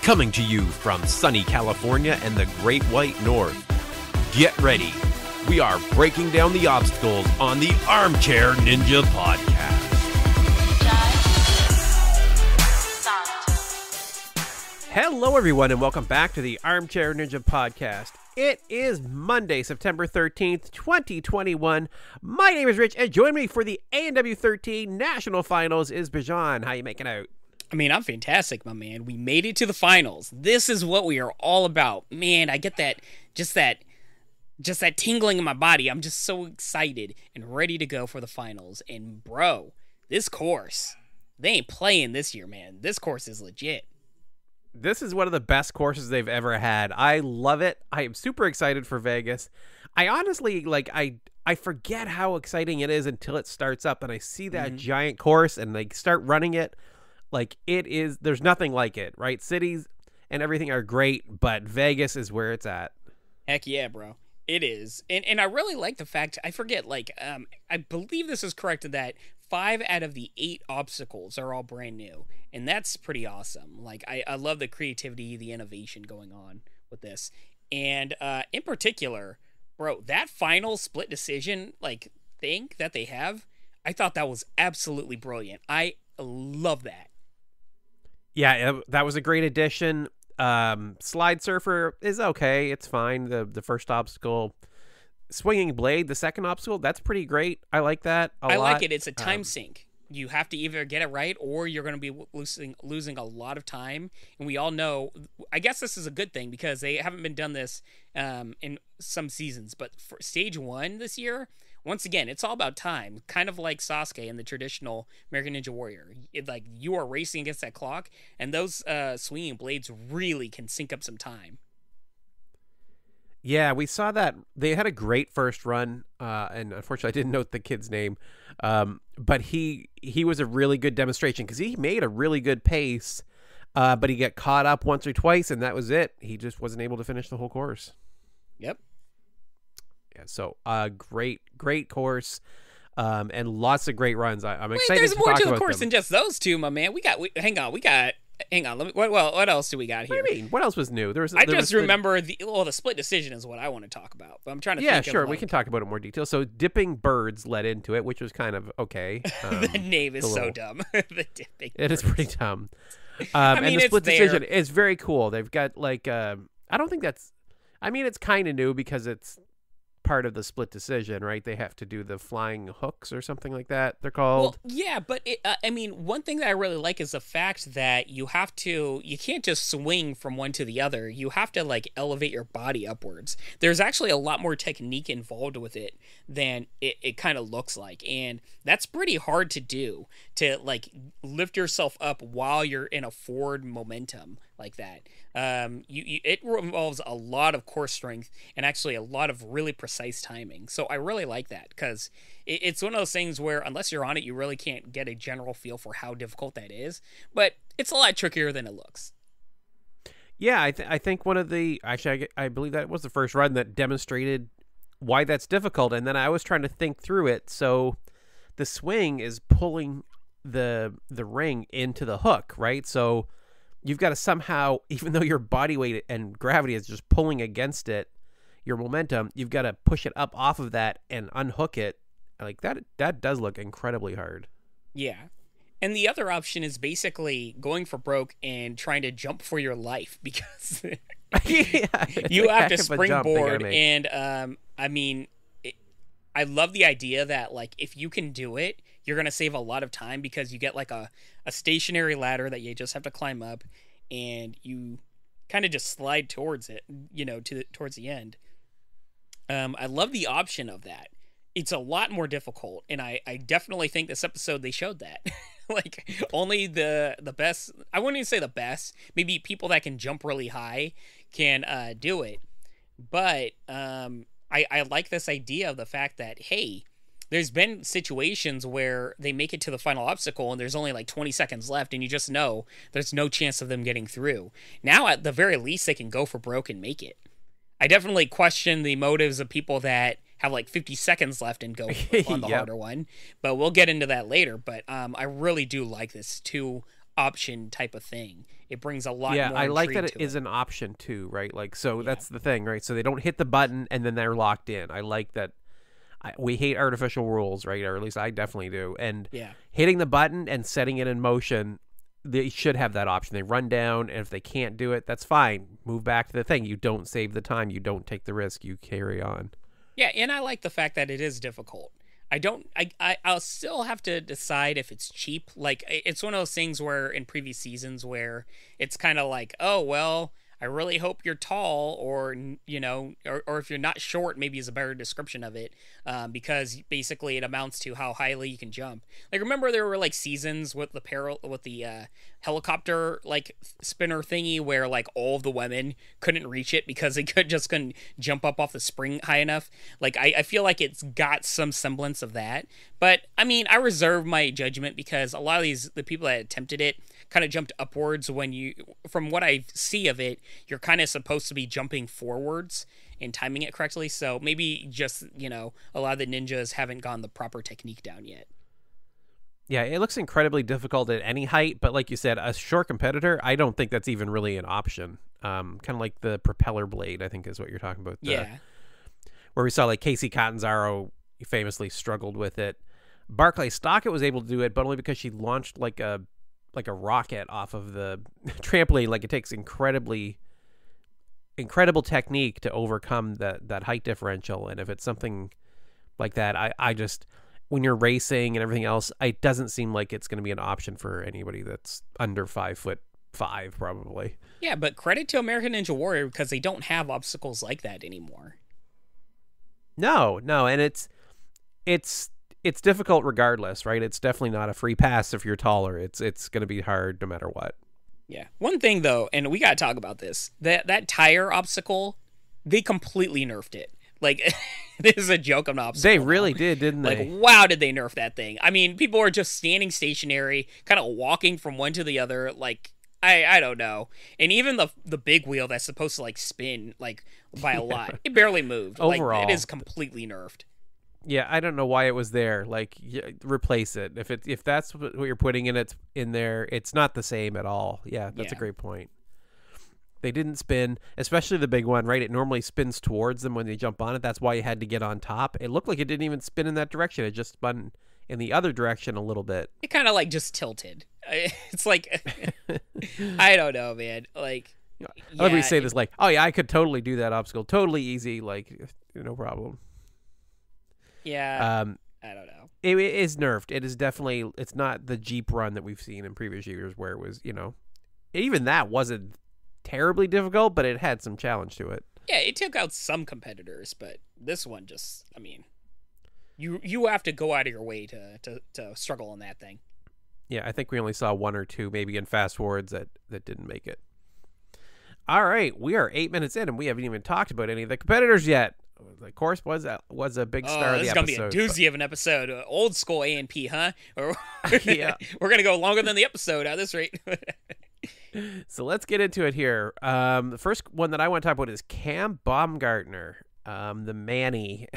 Coming to you from sunny California and the Great White North. Get ready. We are breaking down the obstacles on the Armchair Ninja Podcast. Hello, everyone, and welcome back to the Armchair Ninja Podcast. It is Monday, September 13th, 2021. My name is Rich, and joining me for the ANW13 National Finals is Bijan. How you making out? I mean, I'm fantastic, my man. We made it to the finals. This is what we are all about. Man, I get that tingling in my body. I'm just so excited and ready to go for the finals. And bro, this course, they ain't playing this year, man. This course is legit. This is one of the best courses they've ever had. I love it. I am super excited for Vegas. I honestly, I forget how exciting it is until it starts up and I see that giant course and they start running it. Like, it is, there's nothing like it, right? Cities and everything are great, but Vegas is where it's at. Heck yeah, bro. It is. And I really like the fact, I forget, I believe this is correct, that 5 out of the 8 obstacles are all brand new. And that's pretty awesome. Like, I love the creativity, the innovation going on with this. And in particular, bro, that final split decision, thing that they have, I thought that was absolutely brilliant. I love that. Yeah, that was a great addition. Slide Surfer is okay. It's fine. The first obstacle. Swinging Blade, the second obstacle, that's pretty great. I like that a lot. I like it. It's a time sink. You have to either get it right or you're going to be losing a lot of time. And we all know, I guess this is a good thing because they haven't been done this in some seasons. But for stage 1 this year, once again, it's all about time. Kind of like Sasuke in the traditional American Ninja Warrior. You are racing against that clock, and those swinging blades really can sink up some time. Yeah, we saw that. They had a great first run, and unfortunately I didn't note the kid's name, but he was a really good demonstration because he made a really good pace, but he got caught up once or twice, and that was it. He just wasn't able to finish the whole course. Yep. Yeah, so great course, and lots of great runs. I'm excited to talk about them. There's more to the course than just those two, my man. Hang on. What else do we got here? What do you mean? What else was new? I just remember the split decision is what I want to talk about. But I'm trying to think sure. We can talk about it in more detail. So dipping birds led into it, which was kind of okay. The name is so dumb. The dipping It is pretty dumb. I mean, and the split decision is very cool. They've got I don't think that's. I mean, it's kind of new because it's part of the split decision, right? They have to do the flying hooks or something like that, they're called. Well, yeah, but one thing that I really like is the fact that you can't just swing from one to the other. You have to elevate your body upwards. There's actually a lot more technique involved with it than it kind of looks like, and that's pretty hard to do, to lift yourself up while you're in a forward momentum like that. It involves a lot of core strength and actually a lot of really precise timing. So I really like that because it's one of those things where unless you're on it, you really can't get a general feel for how difficult that is. But it's a lot trickier than it looks. Yeah, I think one of the I believe that was the first run that demonstrated why that's difficult. And then I was trying to think through it. So the swing is pulling the ring into the hook, right? So you've got to somehow, even though your body weight and gravity is just pulling against it, your momentum, you've got to push it up off of that and unhook it. That does look incredibly hard. Yeah. And the other option is basically going for broke and trying to jump for your life because you have to springboard. And I love the idea that if you can do it, you're going to save a lot of time because you get a stationary ladder that you just have to climb up and you kind of just slide towards it, towards the end. I love the option of that. It's a lot more difficult. And I definitely think this episode, they showed that only the best, I wouldn't even say the best, maybe people that can jump really high can do it. But I like this idea of the fact that, hey, there's been situations where they make it to the final obstacle and there's only 20 seconds left and you just know there's no chance of them getting through. Now, at the very least, they can go for broke and make it. I definitely question the motives of people that have 50 seconds left and go on the harder one, but we'll get into that later. But I really do like this 2 option type of thing. It brings a lot more I like intrigue that it to is an option too, right? Like, so that's the thing, right? So they don't hit the button and then they're locked in. I like that. We hate artificial rules, right? Or at least I definitely do. And hitting the button and setting it in motion, they should have that option. They run down, and if they can't do it, that's fine. Move back to the thing. You don't save the time. You don't take the risk. You carry on. Yeah, and I like the fact that it is difficult. I'll still have to decide if it's cheap. Like, it's one of those things where in previous seasons where it's kind of like, oh, well, I really hope you're tall, or, you know, or if you're not short, maybe is a better description of it, because basically it amounts to how highly you can jump. Like, remember there were like seasons with the helicopter like spinner thingy where like all of the women couldn't reach it because they couldn't jump up off the spring high enough. Like, I feel like it's got some semblance of that, but I mean, I reserve my judgment because a lot of the people that attempted it kind of jumped upwards when from what I see of it, you're kind of supposed to be jumping forwards and timing it correctly. So maybe just, you know, a lot of the ninjas haven't gotten the proper technique down yet. Yeah, it looks incredibly difficult at any height, but like you said, a short competitor, I don't think that's even really an option. Kind of like the propeller blade, I think is what you're talking about. Where we saw like Casey Catanzaro famously struggled with it. Barclay Stockett was able to do it, but only because she launched like a rocket off of the trampoline. Like, it takes incredible technique to overcome that height differential. And if it's something like that, I just, when you're racing and everything else, it doesn't seem like it's going to be an option for anybody that's under 5'5", probably. Yeah, but credit to American Ninja Warrior because they don't have obstacles like that anymore. No, and it's difficult regardless, right? It's definitely not a free pass if you're taller. It's going to be hard no matter what. Yeah. One thing though, and we got to talk about this, that tire obstacle, they completely nerfed it. Like, this is a joke of an obstacle. They really did, didn't they? Like, wow, did they nerf that thing? I mean, people are just standing stationary, kind of walking from one to the other. Like, I don't know. And even the big wheel that's supposed to like spin like by a lot, it barely moved. Overall, like, it is completely nerfed. Yeah, I don't know why it was there. Like, replace it. If that's what you're putting in there, it's not the same at all. Yeah, that's a great point. They didn't spin, especially the big one, right? It normally spins towards them when they jump on it. That's why you had to get on top. It looked like it didn't even spin in that direction. It just spun in the other direction a little bit. It kind of like just tilted. It's like, I don't know, man. Like, let me say this, like, oh yeah, I could totally do that obstacle. Totally easy. Like, no problem. Yeah. I don't know. It is nerfed. It is definitely, it's not the Jeep run that we've seen in previous years where it was, you know, even that wasn't terribly difficult, but it had some challenge to it. Yeah, it took out some competitors, but this one just, I mean, you have to go out of your way to struggle on that thing. Yeah, I think we only saw one or two maybe in fast forwards that didn't make it. All right, we are 8 minutes in and we haven't even talked about any of the competitors yet. The course was a big star of the episode. This is going to be a doozy of an episode. Old school ANP, huh? Yeah. We're going to go longer than the episode at this rate. So let's get into it here. The first one that I want to talk about is Cam Baumgartner, the Manny.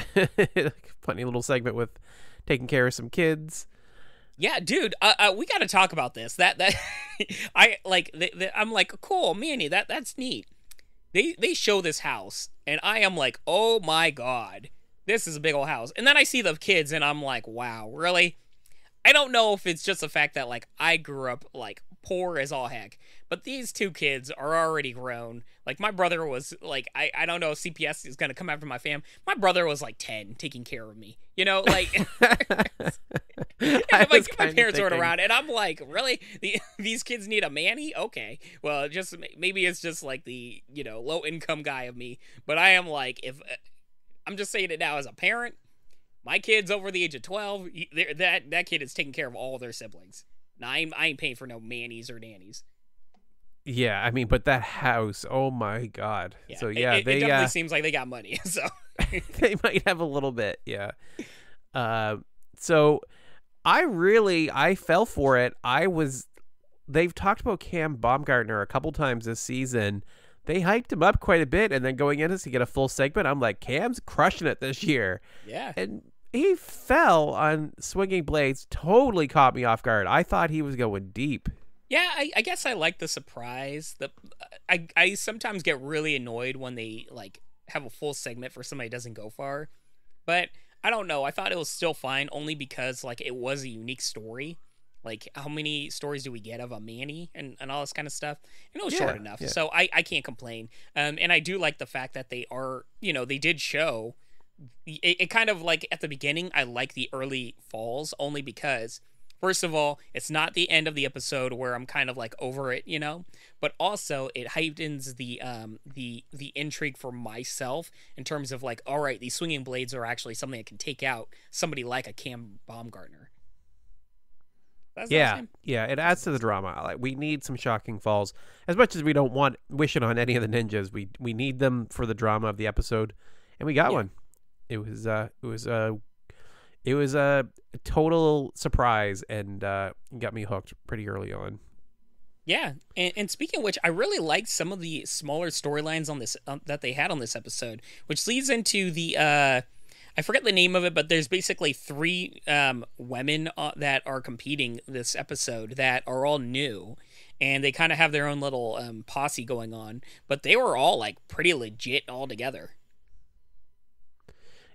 Funny little segment with taking care of some kids. Yeah, dude, we got to talk about this. That I like. I'm like, cool, Manny. That's neat. They show this house, and I am like, oh my god, this is a big old house. And then I see the kids, and I'm like, wow, really? I don't know if it's just the fact that like I grew up like poor as all heck, but these two kids are already grown. Like, my brother was like, I don't know if CPS is gonna come after my fam. My brother was like 10, taking care of me. You know, like. My parents weren't around, and I'm like, really? These kids need a Manny? Okay, well, just maybe it's just like the, you know, low income guy of me. But I am like, if I'm just saying it now as a parent, my kid's over the age of 12. That kid is taking care of all their siblings. Now I ain't paying for no Mannies or nannies. Yeah, I mean, but that house, oh my god. Yeah, so yeah, it definitely seems like they got money. So they might have a little bit, yeah. So I fell for it. They've talked about Cam Baumgartner a couple times this season. They hyped him up quite a bit, and then going in to get a full segment, I'm like, Cam's crushing it this year. Yeah. And he fell on swinging blades, totally caught me off guard. I thought he was going deep. Yeah, I guess I like the surprise. I sometimes get really annoyed when they like have a full segment for somebody who doesn't go far. But I don't know. I thought it was still fine only because like it was a unique story. Like how many stories do we get of a Manny and all this kind of stuff? And it was short enough. Yeah. So I can't complain. And I do like the fact that they are, they did show it kind of like at the beginning, I like the early falls only because first of all, it's not the end of the episode where I'm kind of like over it, but also it heightens the intrigue for myself in terms of like, all right, these swinging blades are actually something that can take out somebody like a Cam Baumgartner. Yeah, it adds to the drama. Like, we need some shocking falls. As much as we don't want wishing on any of the ninjas, we need them for the drama of the episode, and we got one. It was a total surprise and got me hooked pretty early on. Yeah, and speaking of which, I really liked some of the smaller storylines on this that they had on this episode, which leads into the I forget the name of it, but there's basically 3 women that are competing this episode that are all new, and they kind of have their own little posse going on, but they were all like pretty legit all together.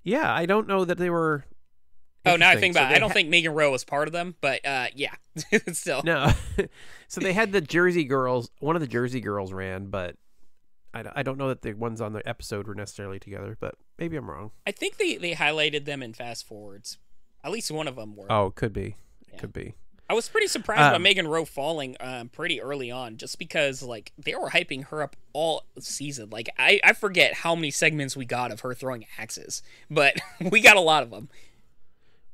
Yeah, I don't know that they were. Oh, now I think about it. I don't think Megan Rowe was part of them, but yeah, still. No. So they had the Jersey Girls. One of the Jersey Girls ran, but I don't know that the ones on the episode were necessarily together, but maybe I'm wrong. I think they highlighted them in fast forwards. At least one of them were. Oh, could be. It could be. I was pretty surprised by Megan Rowe falling pretty early on, just because like they were hyping her up all season. Like I forget how many segments we got of her throwing axes, but we got a lot of them.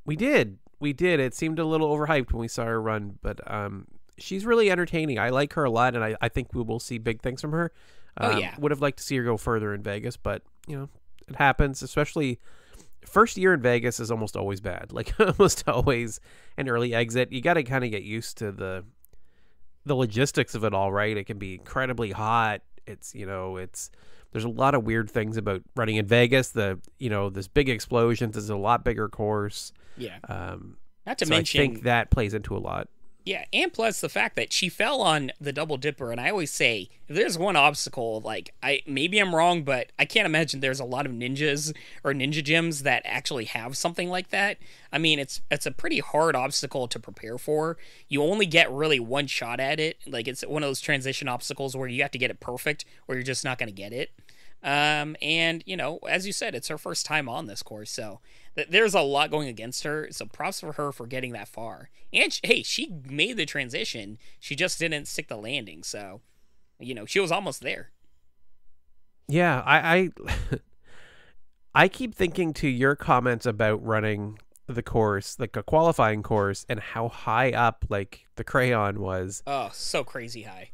We did. It seemed a little overhyped when we saw her run, but she's really entertaining. I like her a lot, and I think we will see big things from her. Would have liked to see her go further in Vegas, but it happens. Especially first year in Vegas is almost always bad. Like almost always an early exit. You got to kind of get used to the logistics of it all, right? It can be incredibly hot. It's there's a lot of weird things about running in Vegas. This big explosions is a lot bigger course. Yeah. Not to so mention, I think that plays into a lot. Yeah, and plus the fact that she fell on the double dipper, and I always say, if there's one obstacle, like maybe I'm wrong, but I can't imagine there's a lot of ninjas or ninja gyms that actually have something like that. I mean, it's a pretty hard obstacle to prepare for. You only get really one shot at it. Like it's one of those transition obstacles where you have to get it perfect, or you're just not going to get it. And as you said, it's her first time on this course, so there's a lot going against her. So props for her for getting that far. And she made the transition. She just didn't stick the landing. So, she was almost there. Yeah, I keep thinking to your comments about running the course, like a qualifying course, and how high up like the crayon was. Oh, so crazy high.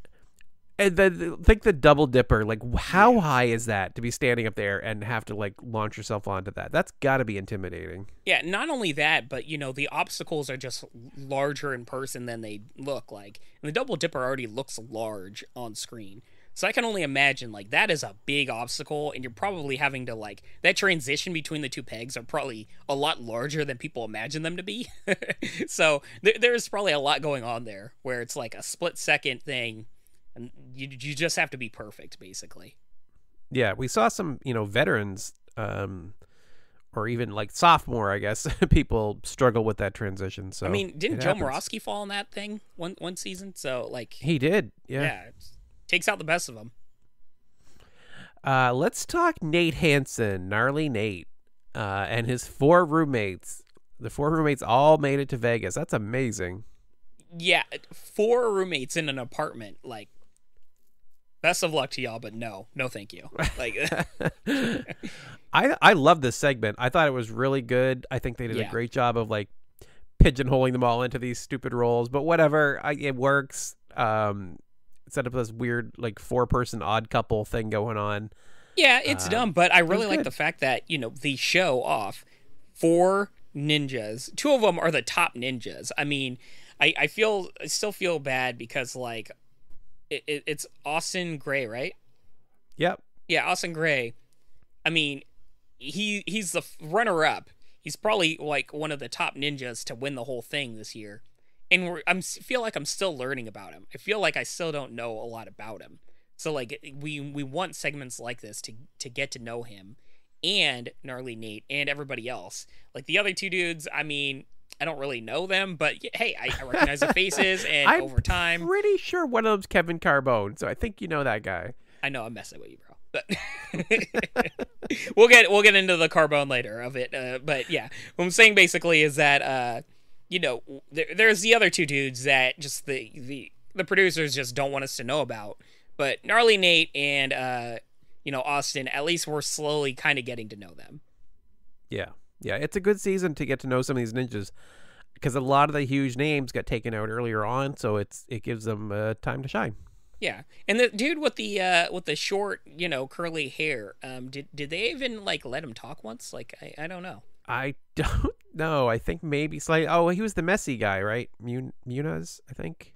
And then think the double dipper, like how high is that to be standing up there and have to like launch yourself onto that? That's got to be intimidating. Yeah, not only that, but the obstacles are just larger in person than they look like. And the double dipper already looks large on screen. So I can only imagine like that is a big obstacle, and you're probably having to like that transition between the 2 pegs are probably a lot larger than people imagine them to be. So there's probably a lot going on there where it's like a split second thing. And you just have to be perfect, basically. Yeah, we saw some, veterans, or even like sophomore, I guess, people struggle with that transition. So I mean, didn't Joe Marovsky fall on that thing one season? So like he did, yeah, it takes out the best of them. Let's talk Nate Hanson, gnarly Nate, and his 4 roommates. The 4 roommates all made it to Vegas. That's amazing. Yeah, 4 roommates in an apartment, like. Best of luck to y'all, but no thank you. Like, I love this segment. I thought it was really good. I think they did a great job of like pigeonholing them all into these stupid roles, but whatever. It works. Set up this weird like 4-person odd couple thing going on. Yeah, it's dumb, but I really like the fact that they show off 4 ninjas. 2 of them are the top ninjas. I mean, I still feel bad because like. It's Austin Gray, right? Yep. Yeah, Austin Gray. I mean, he's the runner-up. He's probably like one of the top ninjas to win the whole thing this year. and feel like I'm still learning about him. I feel like I still don't know a lot about him. So like we want segments like this to get to know him and Gnarly Nate and everybody else. Like the other two dudes, I mean, I don't really know them, but hey, I recognize the faces, and over time, I'm pretty sure one of them's Kevin Carbone, so I think you know that guy. I know I'm messing with you, bro. But we'll get into the Carbone later of it. But yeah, what I'm saying basically is that there's the other two dudes that just the producers just don't want us to know about. But Gnarly Nate and Austin, at least we're slowly kind of getting to know them. Yeah, it's a good season to get to know some of these ninjas, because a lot of the huge names got taken out earlier on, so it gives them time to shine. Yeah, and the dude with the short, curly hair, did they even like let him talk once? Like I don't know. I don't know. I think maybe slightly. Oh, he was the messy guy, right? Muniz, I think.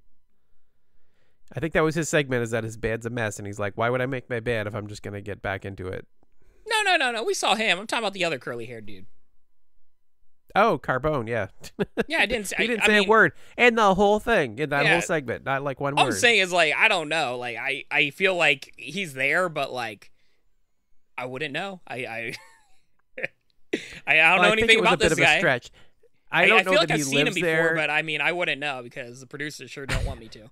I think that was his segment, is that his bed's a mess, and he's like, "Why would I make my bed if I'm just gonna get back into it?" No. We saw him. I'm talking about the other curly haired dude. Oh, Carbone, yeah. Yeah, I didn't. He didn't say a word in the whole thing, in that whole segment, not like one word. All I'm saying is, like, I don't know. Like, I feel like he's there, but like, I wouldn't know. I don't know anything about this guy. Stretch. I don't know feel that like he I've seen him before, there. but I mean, I wouldn't know because the producers sure don't want me to.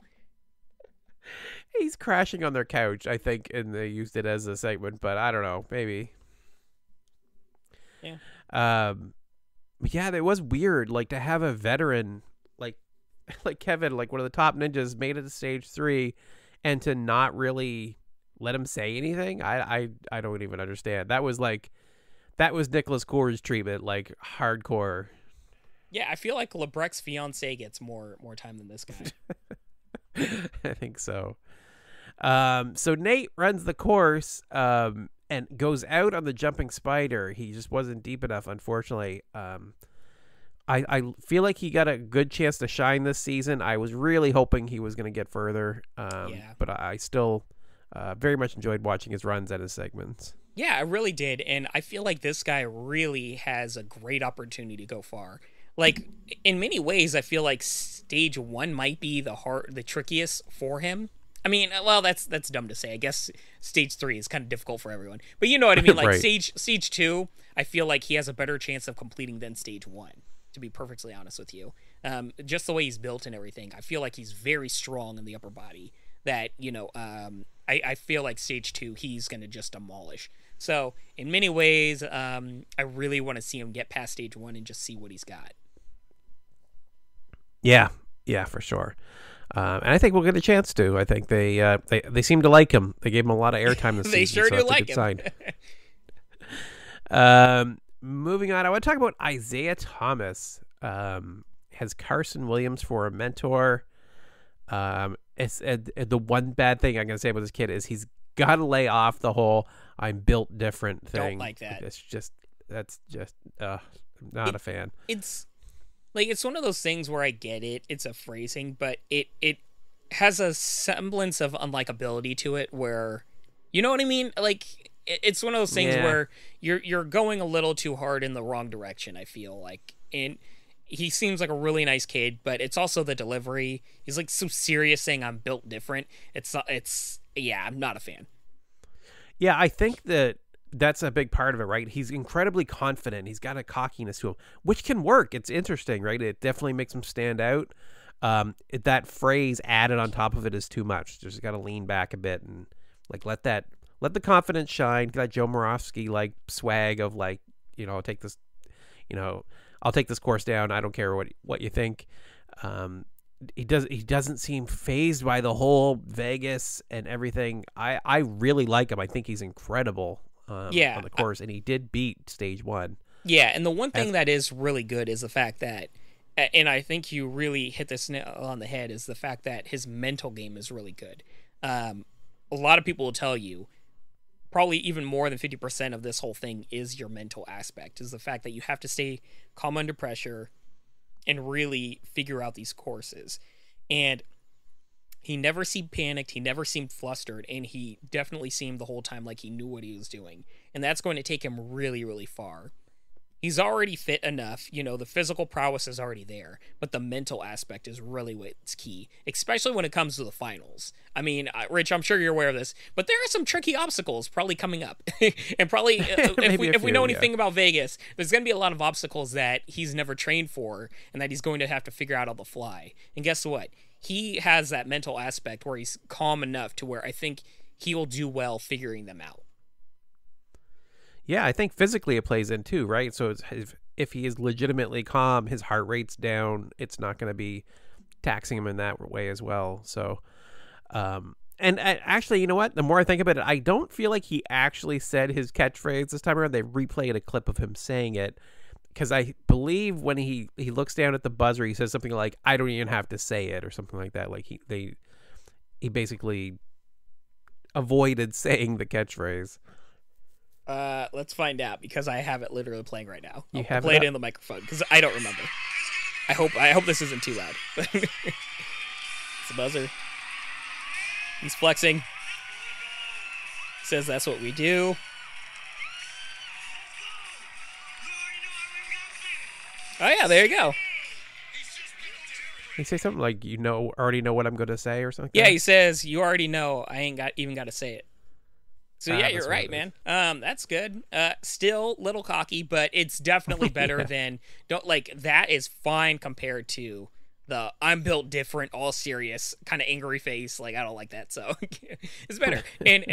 He's crashing on their couch, I think, and they used it as a segment, but I don't know, maybe. Yeah. Yeah, it was weird, like, to have a veteran like Kevin, like one of the top ninjas, made it to stage 3, and to not really let him say anything. I don't even understand. That was Nicholas Coor's treatment, like hardcore. Yeah, I feel like Lebrec's fiance gets more time than this guy. I think so. So Nate runs the course and goes out on the jumping spider. He just wasn't deep enough, unfortunately. I feel like he got a good chance to shine this season. I was really hoping he was going to get further. But I still very much enjoyed watching his runs and his segments. Yeah, I really did. And I feel like this guy really has a great opportunity to go far. Like, in many ways, I feel like stage 1 might be the trickiest for him. I mean, well, that's dumb to say. I guess stage 3 is kind of difficult for everyone. But you know what I mean? Like, right. stage 2, I feel like he has a better chance of completing than stage 1, to be perfectly honest with you. Just the way he's built and everything, I feel like he's very strong in the upper body. That, I feel like stage 2, he's going to just demolish. So, in many ways, I really want to see him get past stage 1 and just see what he's got. Yeah, for sure. And I think we'll get a chance to. I think they seem to like him. They gave him a lot of airtime this they season. Sure so do like him. Moving on, I want to talk about Isaiah Thomas. Has Carson Williams for a mentor. It's the one bad thing I'm going to say about this kid is he's got to lay off the whole "I'm built different" thing. Don't like that. That's just I'm not a fan. It's like, it's one of those things where I get it. It's a phrasing, but it has a semblance of unlikability to it where, you know what I mean? Like, it's one of those things where you're going a little too hard in the wrong direction, I feel like. And he seems like a really nice kid, but it's also the delivery. He's like so serious saying "I'm built different." I'm not a fan. Yeah, I think that's a big part of it, right? He's incredibly confident. He's got a cockiness to him, which can work. It's interesting, right? It definitely makes him stand out. That phrase added on top of it is too much. Just got to lean back a bit and like let the confidence shine. That Joe Marovsky like swag of like, I'll take this course down. I don't care what you think. He doesn't seem fazed by the whole Vegas and everything. I really like him. I think he's incredible. On the course, and he did beat stage 1. Yeah, and the one thing that is really good is the fact that, and I think you really hit this nail on the head, is the fact that his mental game is really good. A lot of people will tell you, probably even more than 50% of this whole thing is your mental aspect, is the fact that you have to stay calm under pressure and really figure out these courses. And he never seemed panicked. He never seemed flustered. And he definitely seemed the whole time like he knew what he was doing. And that's going to take him really, really far. He's already fit enough. The physical prowess is already there, but the mental aspect is really what's key, especially when it comes to the finals. I mean, Rich, I'm sure you're aware of this, but there are some tricky obstacles probably coming up. And probably, if we know anything about Vegas, there's going to be a lot of obstacles that he's never trained for and that he's going to have to figure out on the fly. And guess what? He has that mental aspect where he's calm enough to where I think he will do well figuring them out. Yeah, I think physically it plays in too, right? So if he is legitimately calm, his heart rate's down, it's not going to be taxing him in that way as well. So, and actually, you know what? The more I think about it, I don't feel like he actually said his catchphrase this time around. They replayed a clip of him saying it, because I believe when he looks down at the buzzer, he says something like, "I don't even have to say it," or something like that. Like he basically avoided saying the catchphrase. Let's find out, because I have it literally playing right now. I'll play it in the microphone because I don't remember. I hope this isn't too loud. It's the buzzer. He's flexing. Says that's what we do. Oh yeah, there you go. He say something like, already know what I'm going to say, or something? Yeah, he says, you already know. I ain't even got to say it. So yeah, you're right, man. That's good. Still a little cocky, but it's definitely better than that is fine compared to the I'm built different, all serious, kind of angry face. Like, I don't like that. So it's better. And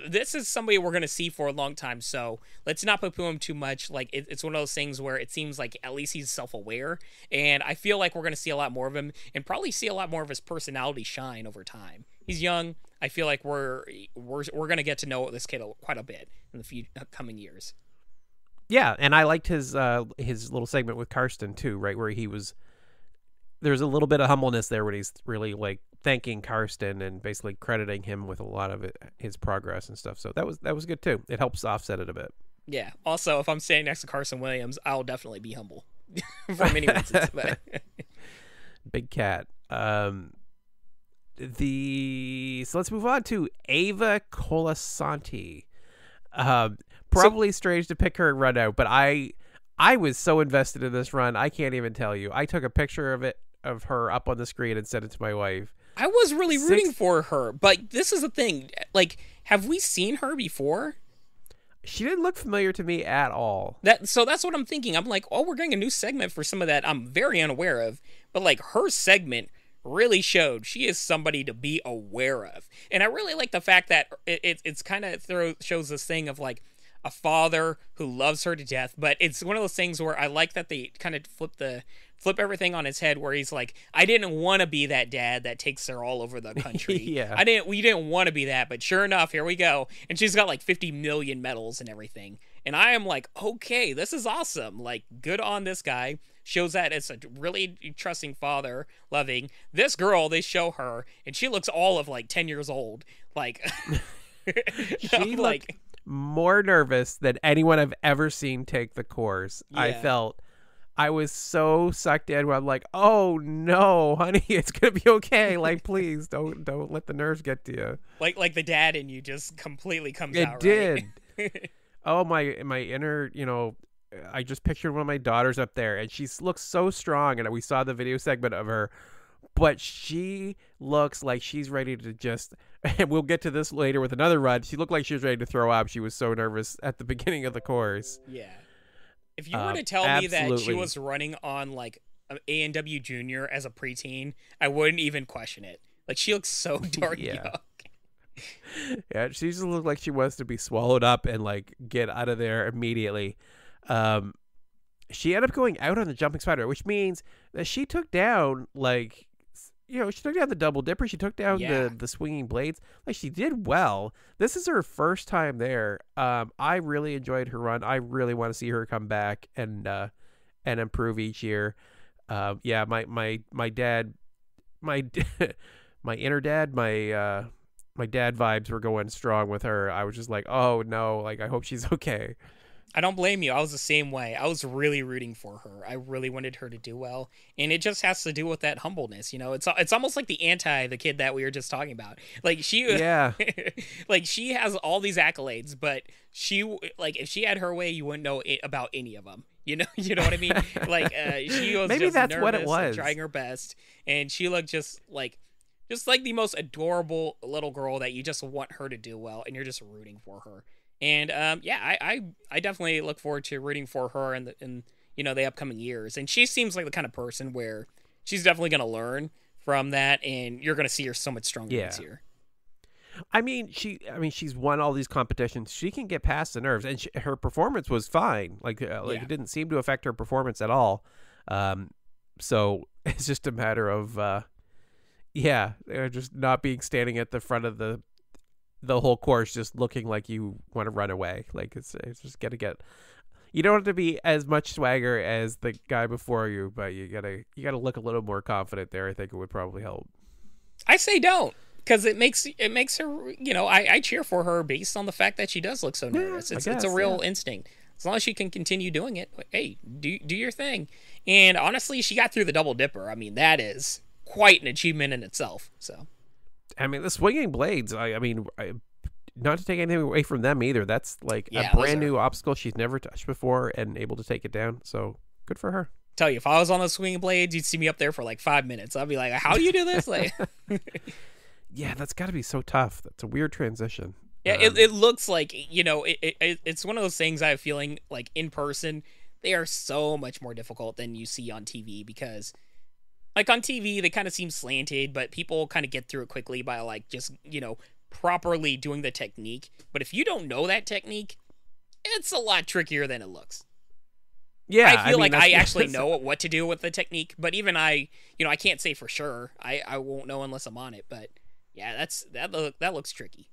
this is somebody we're going to see for a long time. So let's not poo-poo him too much. Like, it's one of those things where it seems like at least he's self-aware. And I feel like we're going to see a lot more of him and probably see a lot more of his personality shine over time. He's young. I feel like we're going to get to know this kid quite a bit in the coming years. Yeah, and I liked his little segment with Karsten too, right, where there's a little bit of humbleness there when he's really like thanking Karsten and basically crediting him with a lot of his progress and stuff. So that was good too. It helps offset it a bit. Yeah. Also, if I'm standing next to Carson Williams, I'll definitely be humble for many reasons. But Big cat. So let's move on to Eva Colasanti. Probably strange to pick her run out, but I was so invested in this run, I can't even tell you. I took a picture of her up on the screen and sent it to my wife. I was really rooting for her, but this is the thing. Like, have we seen her before? She didn't look familiar to me at all. So that's what I'm thinking. I'm like, oh, we're getting a new segment for some of that I'm very unaware of. But like, her segment really showed she is somebody to be aware of. And I really like the fact that it's kind of shows this thing of like a father who loves her to death, but it's one of those things where I like that they kind of flip everything on his head, where he's like, I didn't want to be that dad that takes her all over the country. Yeah. We didn't want to be that, but sure enough, here we go. And she's got like 50 million medals and everything. And I am like, okay, this is awesome. Like, good on this guy. Shows that it's a really trusting father, loving. This girl, they show her, and she looks all of like 10 years old. Like, she looked more nervous than anyone I've ever seen take the course. Yeah. I was so sucked in where I'm like, oh no, honey, it's gonna be okay. Like, please don't let the nerves get to you. Like the dad in you just completely comes out. It did. Right? Oh, my inner, I just pictured one of my daughters up there, and she looks so strong, and we saw the video segment of her, but she looks like she's ready to just, and we'll get to this later with another run, she looked like she was ready to throw up. She was so nervous at the beginning of the course. Yeah. If you were to tell me that she was running on like an ANW junior as a preteen, I wouldn't even question it. Like, she looks so darn young. Yeah, she just looked like she wants to be swallowed up and like get out of there immediately. She ended up going out on the jumping spider, which means that she took down she took down the double dipper. She took down the swinging blades. Like, she did well. This is her first time there. I really enjoyed her run. I really want to see her come back and improve each year. My dad, my inner dad, my dad vibes were going strong with her. I was just like, oh no, like, I hope she's okay. I don't blame you. I was the same way. I was really rooting for her. I really wanted her to do well. And it just has to do with that humbleness. It's almost like the kid that we were just talking about. Like, like, she has all these accolades, but if she had her way, you wouldn't know about any of them. You know what I mean? Like she was Maybe just that's nervous what it and was. trying her best, and she looked just like the most adorable little girl that you just want her to do well, and you're just rooting for her. And yeah, I definitely look forward to rooting for her in the upcoming years. And she seems like the kind of person where she's definitely going to learn from that, and you're going to see her so much stronger this year. I mean, she's won all these competitions. She can get past the nerves, and her performance was fine. Like it didn't seem to affect her performance at all. So it's just a matter of, just not being standing at the front of the whole course, just looking like you want to run away. Like it's just get. You don't have to be as much swagger as the guy before you, but you gotta look a little more confident there. I think it would probably help. I say don't. Because it makes her, I cheer for her based on the fact that she does look so nervous. It's a real instinct. As long as she can continue doing it, hey, do your thing. And honestly, she got through the double dipper. I mean, that is quite an achievement in itself. So, I mean, the swinging blades. I mean, not to take anything away from them either. That's like a brand new obstacle she's never touched before and able to take it down. So good for her. Tell you, if I was on those swinging blades, you'd see me up there for like 5 minutes. I'd be like, how do you do this? Like. Yeah, that's got to be so tough. That's a weird transition. Yeah, it looks like, it's one of those things I have feeling like in person, they are so much more difficult than you see on TV because, like, on TV, they kind of seem slanted, but people kind of get through it quickly by, like, just, properly doing the technique. But if you don't know that technique, it's a lot trickier than it looks. Yeah, I feel like I actually know what to do with the technique, but even I can't say for sure. I won't know unless I'm on it, but... Yeah, that looks tricky.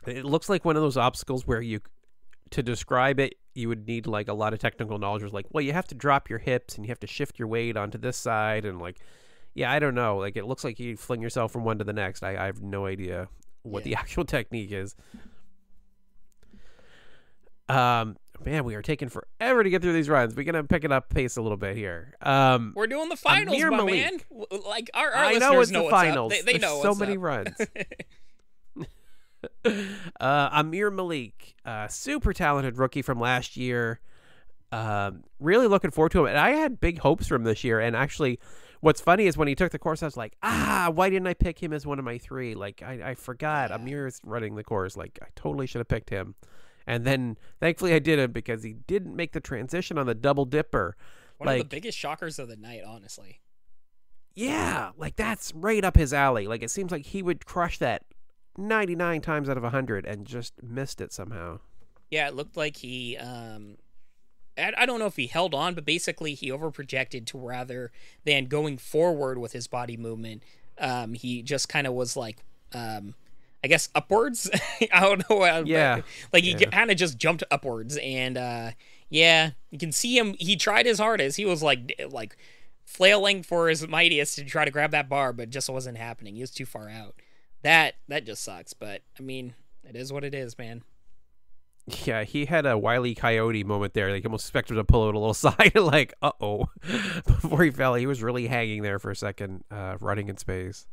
It looks like one of those obstacles where to describe it, you would need like a lot of technical knowledge. It's like, well, you have to drop your hips and you have to shift your weight onto this side, and like, yeah, I don't know. Like, it looks like you fling yourself from one to the next. I have no idea what the actual technique is. Man, we are taking forever to get through these runs. We're gonna pick it up pace a little bit here. We're doing the finals, my man. Like our I know it's know the finals. They know so many runs. Amir Malik, super talented rookie from last year. Really looking forward to him, and I had big hopes for him this year. And actually, what's funny is when he took the course, I was like, why didn't I pick him as one of my 3? Like I forgot Amir's running the course. Like I totally should have picked him. And then, thankfully, I didn't because he didn't make the transition on the double dipper. One of the biggest shockers of the night, honestly. Yeah, like that's right up his alley. Like it seems like he would crush that 99 times out of 100 and just missed it somehow. Yeah, it looked like he, I don't know if he held on, but basically he overprojected to rather than going forward with his body movement. He just kind of was like, I guess upwards. I don't know. Like he kind of just jumped upwards, and you can see him. He tried his hardest. He was like flailing for his mightiest to try to grab that bar, but it just wasn't happening. He was too far out. That just sucks. But I mean, it is what it is, man. Yeah, he had a Wile E. Coyote moment there. Like almost expected to pull it a little side, like before he fell. He was really hanging there for a second, running in space.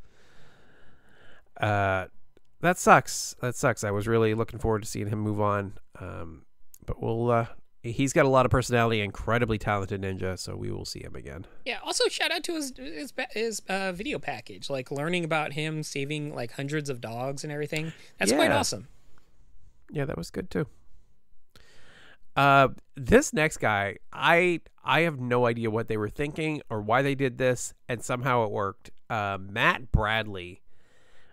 That sucks. I was really looking forward to seeing him move on. But he's got a lot of personality, incredibly talented ninja, so we will see him again. Yeah, also shout out to his video package, like learning about him saving like hundreds of dogs and everything. That's quite awesome. Yeah, that was good too. This next guy, I have no idea what they were thinking or why they did this, and somehow it worked. Matt Bradley,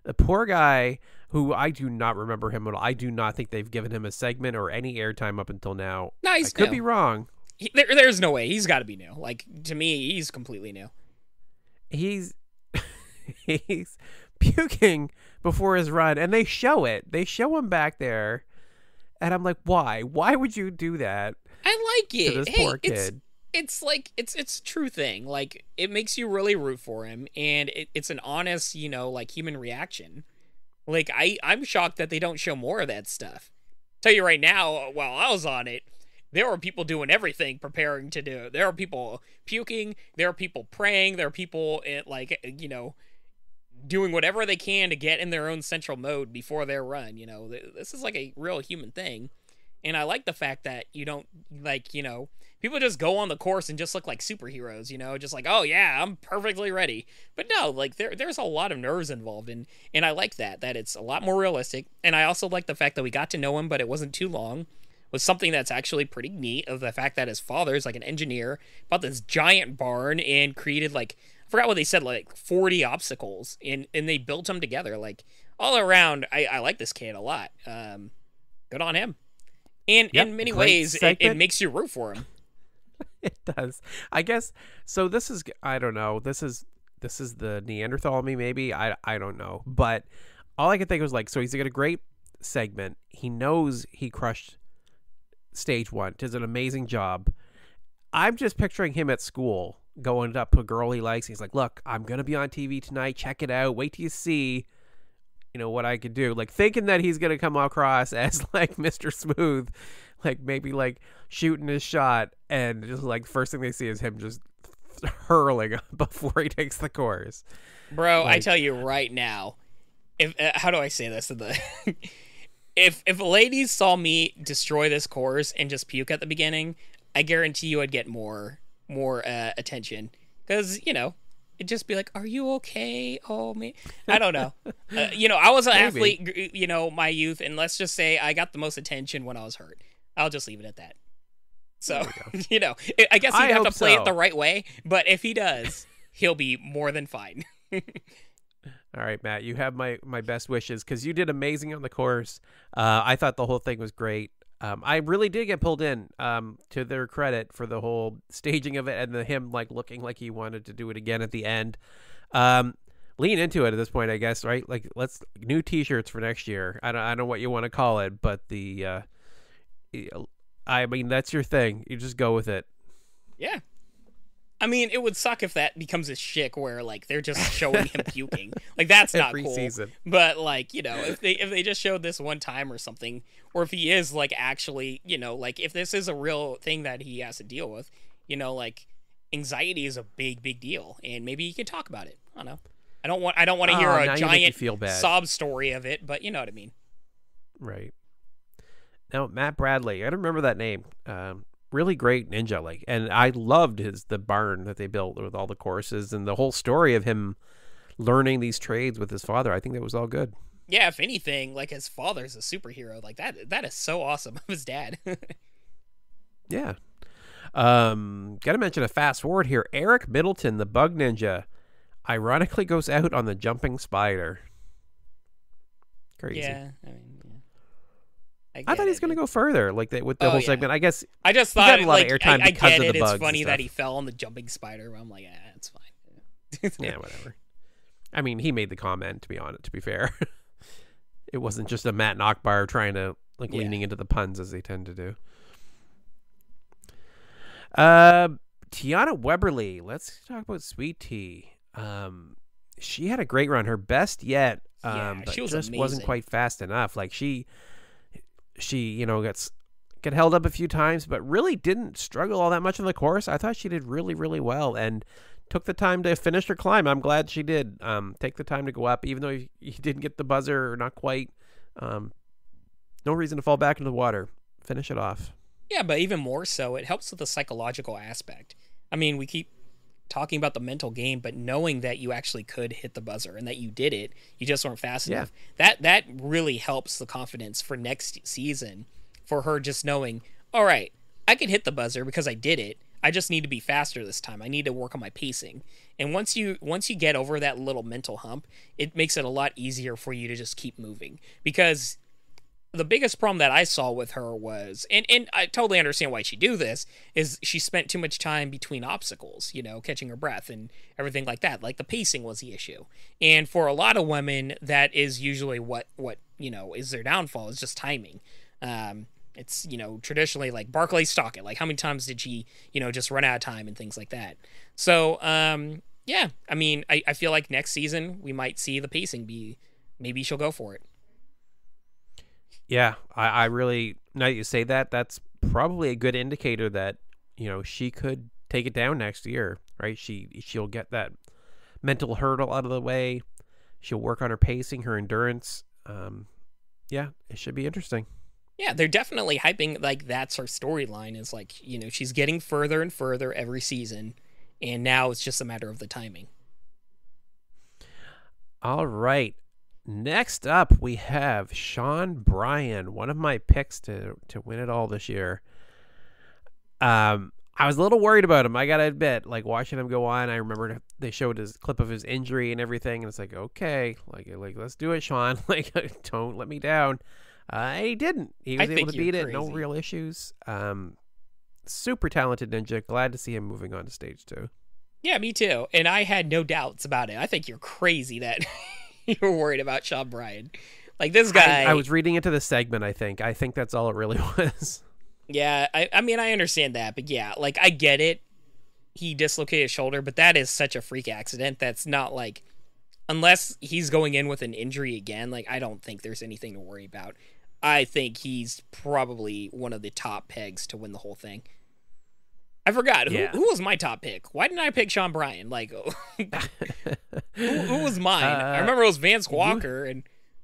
the poor guy who I do not remember him at all. I do not think they've given him a segment or any airtime up until now. No, I could be wrong. There's no way. He's got to be new. Like, to me, he's completely new. He's puking before his run, and they show it. They show him back there, and I'm like, why? Why would you do that? I like it. To this poor kid. It's like it's a true thing. Like, it makes you really root for him, and it's an honest, like human reaction. Like, I'm shocked that they don't show more of that stuff. Tell you right now, while I was on it, there were people doing everything, preparing to do it. There are people puking. There are people praying. There are people, doing whatever they can to get in their own central mode before their run. This is like a real human thing. And I like the fact that you don't, like, people just go on the course and just look like superheroes, just like, oh yeah, I'm perfectly ready. But no, like there's a lot of nerves involved, and I like that it's a lot more realistic. And I also like the fact that we got to know him, but it wasn't too long. Was something that's actually pretty neat, of the fact that his father's like an engineer, bought this giant barn and created, like, I forgot what they said, like 40 obstacles, and they built them together. Like, all around, I like this kid a lot. Good on him. And in many ways, it makes you root for him. It does, I guess. So this is, I don't know, this is the Neanderthal in me, maybe. I don't know, but all I could think was, like, so he's got a great segment. He knows he crushed stage 1, does an amazing job. I'm just picturing him at school going up to a girl he likes. He's like, look, I'm gonna be on TV tonight, check it out, wait till you see what I could do, like, thinking that he's gonna come across as like Mr. Smooth, like maybe like shooting his shot, and just like first thing they see is him just hurling before he takes the course. Bro, like, I tell you right now, if how do I say this? If ladies saw me destroy this course and just puke at the beginning, I guarantee you I'd get more attention, because it'd just be like, are you okay? Oh man, I don't know. I was an athlete, my youth, and let's just say I got the most attention when I was hurt. I'll just leave it at that. So I guess he'd have to play it the right way, but if he does, he'll be more than fine. All right, Matt, you have my best wishes, because you did amazing on the course. I thought the whole thing was great. I really did get pulled in, to their credit, for the whole staging of it, and him like looking like he wanted to do it again at the end. Lean into it at this point, I guess, right? Like, let's new T-shirts for next year. I don't know what you want to call it, but I mean, that's your thing. You just go with it. Yeah. I mean, it would suck if that becomes a shtick where, like, they're just showing him puking. Like, that's not every cool. Season. But, like, if they just showed this one time or something, or if he is, like, actually, like, if this is a real thing that he has to deal with, like, anxiety is a big, big deal, and maybe he can talk about it. I don't know. I don't want to hear a giant sob story of it, but you know what I mean. Right. Now, Matt Bradley, I don't remember that name. Really great ninja, like, and I loved the barn that they built with all the courses and the whole story of him learning these trades with his father. I think that was all good. Yeah, if anything, like, his father's a superhero. Like, that is so awesome of his dad. Yeah. Gotta mention a fast forward here. Eric Middleton, the bug ninja, ironically goes out on the jumping spider. Crazy. Yeah, I mean, I thought he was going to go further, like with the whole segment. I guess I just thought got a lot of airtime because of the bugs. It's funny that he fell on the jumping spider. I'm like, it's fine. Yeah, whatever. I mean, he made the comment. To be fair, it wasn't just a Matt Nockbar trying to leaning into the puns as they tend to do. Tiana Weberly. Let's talk about Sweet Tea. She had a great run, her best yet. But she was just amazing. Wasn't quite fast enough. Like she got held up a few times, but really didn't struggle all that much on the course. I thought she did really, really well and took the time to finish her climb. I'm glad she did take the time to go up, even though you didn't get the buzzer or not quite. No reason to fall back into the water. Finish it off. Yeah, but even more so, it helps with the psychological aspect. I mean, we keep talking about the mental game, but knowing that you actually could hit the buzzer and that you did it, you just weren't fast enough. That really helps the confidence for next season, for her just knowing, all right, I can hit the buzzer because I did it. I just need to be faster this time. I need to work on my pacing. And once you get over that little mental hump, it makes it a lot easier for you to just keep moving. Because the biggest problem that I saw with her was, and I totally understand why she do this, is she spent too much time between obstacles, catching her breath and everything like that. Like, the pacing was the issue. And for a lot of women, that is usually what is their downfall, is just timing. It's, traditionally, like, Barclay Stockett, like, how many times did she, just run out of time and things like that. So, yeah, I mean, I feel like next season we might see the pacing maybe she'll go for it. Yeah, I really, now that you say that, that's probably a good indicator that, she could take it down next year, right? She'll get that mental hurdle out of the way. She'll work on her pacing, her endurance. Yeah, it should be interesting. Yeah, they're definitely hyping, like, that's her storyline, is like, you know, she's getting further and further every season, and now it's just a matter of the timing. All right. Next up, we have Sean Bryan, one of my picks to win it all this year. I was a little worried about him, I gotta admit. Like, watching him go on, I remember they showed his clip of his injury and everything, and it's like, okay, like let's do it, Sean. Like, don't let me down. He didn't. He was able to beat it. No real issues. Super talented ninja. Glad to see him moving on to stage 2. Yeah, me too. And I had no doubts about it. I think you're crazy that you were worried about Sean Bryan. Like, this guy... I was reading into the segment, I think. I think that's all it really was. Yeah, I mean, I understand that. But yeah, like, I get it. He dislocated his shoulder, but that is such a freak accident. That's not like... Unless he's going in with an injury again, like, I don't think there's anything to worry about. I think he's probably one of the top pegs to win the whole thing. I forgot. Yeah. Who was my top pick? Why didn't I pick Sean Bryan? Like, who was mine? I remember it was Vance Walker,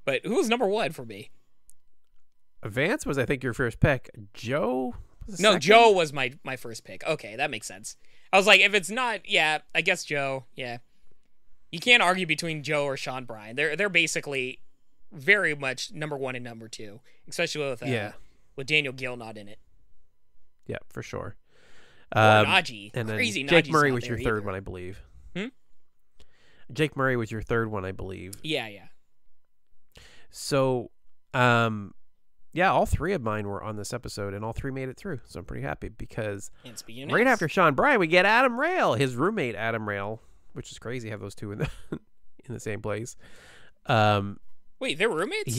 but who was number 1 for me? Vance was, I think, your first pick. Joe? No, Joe was my first pick. Okay, that makes sense. I was like, if it's not, yeah, I guess Joe. Yeah, you can't argue between Joe or Sean Bryan. They're basically very much number 1 and number 2, especially with Daniel Gill not in it. Yeah, for sure. Najee. And Crazy then Jake Najee's Murray not was there your third either. one, I believe. Jake Murray was your third one, I believe. Yeah. So, yeah, all 3 of mine were on this episode, and all 3 made it through. So I'm pretty happy because right after Sean Bryan, we get Adam Rail, his roommate Adam Rail, which is crazy. Have those 2 in the same place. Wait, they're roommates?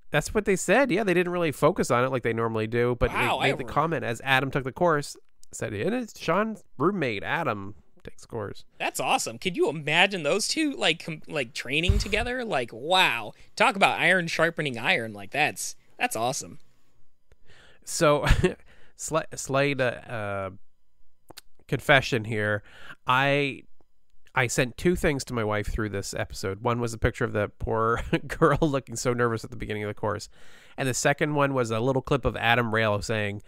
That's what they said. Yeah, they didn't really focus on it like they normally do, but they made the comment as Adam took the course. Said, and it's Sean's roommate Adam takes course. That's awesome. Could you imagine those 2 like training together? Like, wow, talk about iron sharpening iron. Like, that's awesome. So, slight confession here. I sent 2 things to my wife through this episode. One was a picture of the poor girl looking so nervous at the beginning of the course. And the second one was a little clip of Adam Rail saying,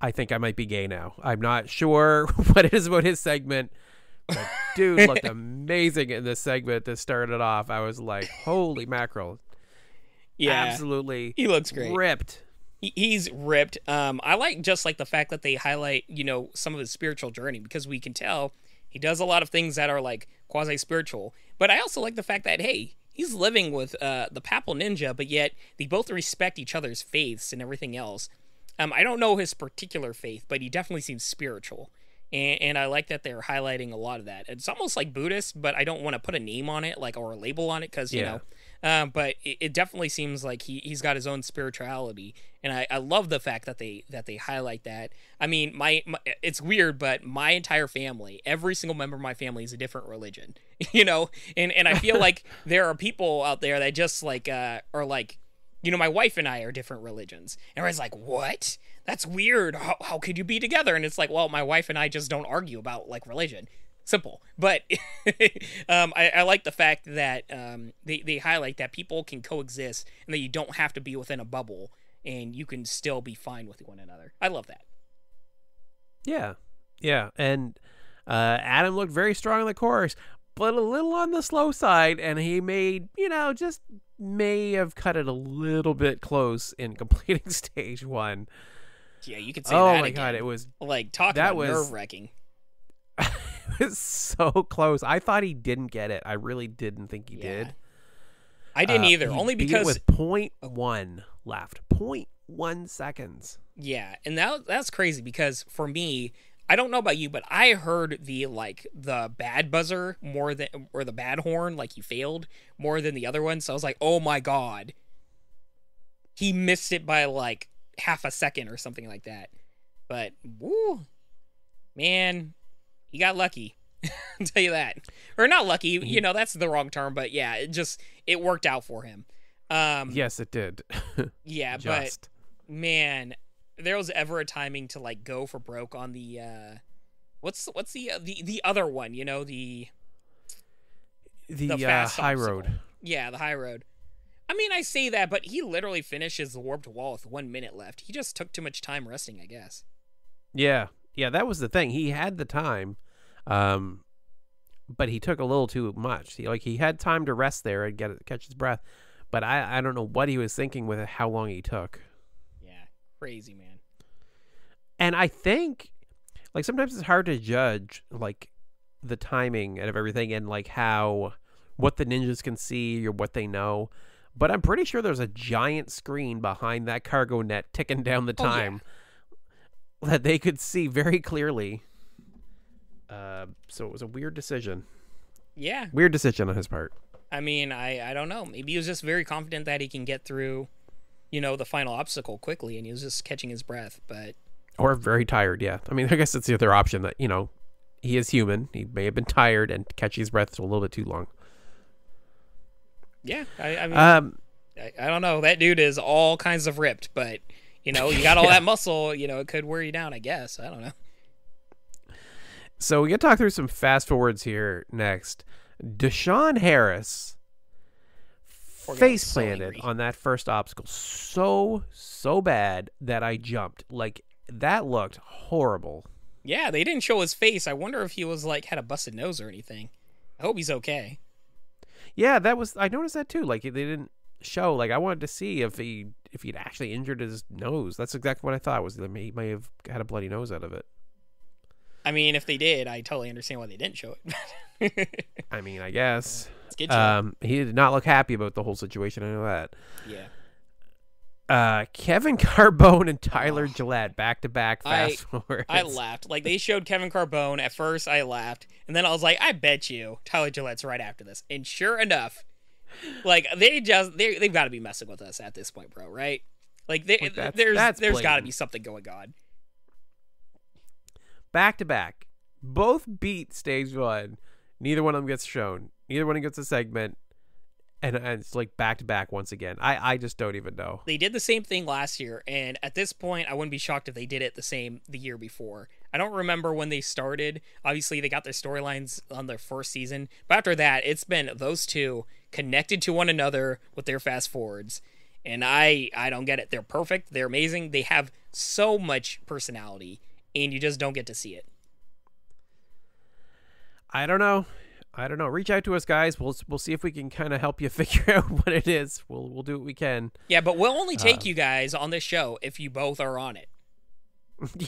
I think I might be gay now. I'm not sure what it is about his segment. But dude looked amazing in this segment that started off. I was like, holy mackerel. Yeah. Absolutely. He looks great. Ripped. He's ripped. I like just like the fact that they highlight, you know, some of his spiritual journey, because we can tell he does a lot of things that are like quasi-spiritual. But I also like the fact that, hey, he's living with the Papal Ninja, but yet they both respect each other's faiths and everything else. I don't know his particular faith, but he definitely seems spiritual. And I like that they're highlighting a lot of that. It's almost like Buddhist, but I don't want to put a name on it, like, or a label on it, because, you know. But it definitely seems like he's got his own spirituality, and I love the fact that they highlight that. I mean, my it's weird, but my entire family, every single member of my family, is a different religion, you know. And I feel like there are people out there that just like are like, you know, my wife and I are different religions, and everybody's like, what? That's weird. How could you be together? And it's like, well, my wife and I just don't argue about like religion. Simple. But I like the fact that they highlight that people can coexist and that you don't have to be within a bubble and you can still be fine with one another. I love that. Yeah. And Adam looked very strong on the course, but a little on the slow side, and he made, you know, just may have cut it a little bit close in completing stage 1. Yeah, you could say that. Oh my again. God, it was like talk about nerve-wracking. It was so close. I thought he didn't get it. I really didn't think he did. I didn't either. Only because with 0.1 left, 0.1 seconds. Yeah, and that's crazy because for me, I don't know about you, but I heard the bad buzzer more than, or the bad horn, like he failed more than the other one. So I was like, oh my God, he missed it by like half a second or something like that. But woo, man, he got lucky. I'll tell you that. Or not lucky, you know, that's the wrong term, but yeah, it worked out for him. Yes, it did. Yeah, but man, there was ever a timing to like go for broke on the what's the other one, you know, the fast high road. Yeah, the high road. I mean, I say that, but he literally finishes the warped wall with 1 minute left. He just took too much time resting, I guess. Yeah, that was the thing. He had the time, but he took a little too much. He had time to rest there and catch his breath, but I don't know what he was thinking with how long he took. Yeah, crazy, man. And I think, like, sometimes it's hard to judge, like, the timing of everything and, like, what the ninjas can see or what they know. But I'm pretty sure there's a giant screen behind that cargo net ticking down the time that they could see very clearly. So it was a weird decision. Yeah. Weird decision on his part. I mean, I don't know. Maybe he was just very confident that he can get through, the final obstacle quickly, and he was just catching his breath, but... Or very tired, yeah. I mean, I guess that's the other option that, he is human. He may have been tired and catching his breath a little bit too long. Yeah, I mean, I don't know. That dude is all kinds of ripped, but, you got all that muscle, it could wear you down, I guess. I don't know. So we got to talk through some fast forwards here next. Deshaun Harris face planted on that first obstacle so bad that I jumped. Like, that looked horrible. Yeah, they didn't show his face. I wonder if he was had a busted nose or anything. I hope he's okay. Yeah, I noticed that too. Like, they didn't show. Like, I wanted to see if he'd actually injured his nose. That's exactly what I thought, was that he may have had a bloody nose out of it. I mean, if they did, I totally understand why they didn't show it. I mean, I guess. He did not look happy about the whole situation. I know that. Yeah. Kevin Carbone and Tyler Gillette back-to-back fast forwards. I laughed. Like, they showed Kevin Carbone. At first, I laughed. And then I was like, I bet you Tyler Gillette's right after this. And sure enough, like, they've got to be messing with us at this point, bro, right? Like, there's got to be something going on. Back-to-back. Both beat stage one. Neither one of them gets shown. Neither one gets a segment. And it's like back-to-back once again. I just don't even know. They did the same thing last year, and at this point, I wouldn't be shocked if they did it the year before. I don't remember when they started. Obviously, they got their storylines on their first season. But after that, it's been those two connected to one another with their fast-forwards. And I don't get it. They're perfect. They're amazing. They have so much personality, and you just don't get to see it. I don't know. Reach out to us, guys. We'll see if we can kind of help you figure out what it is. We'll do what we can. Yeah, but we'll only take you guys on this show if you both are on it.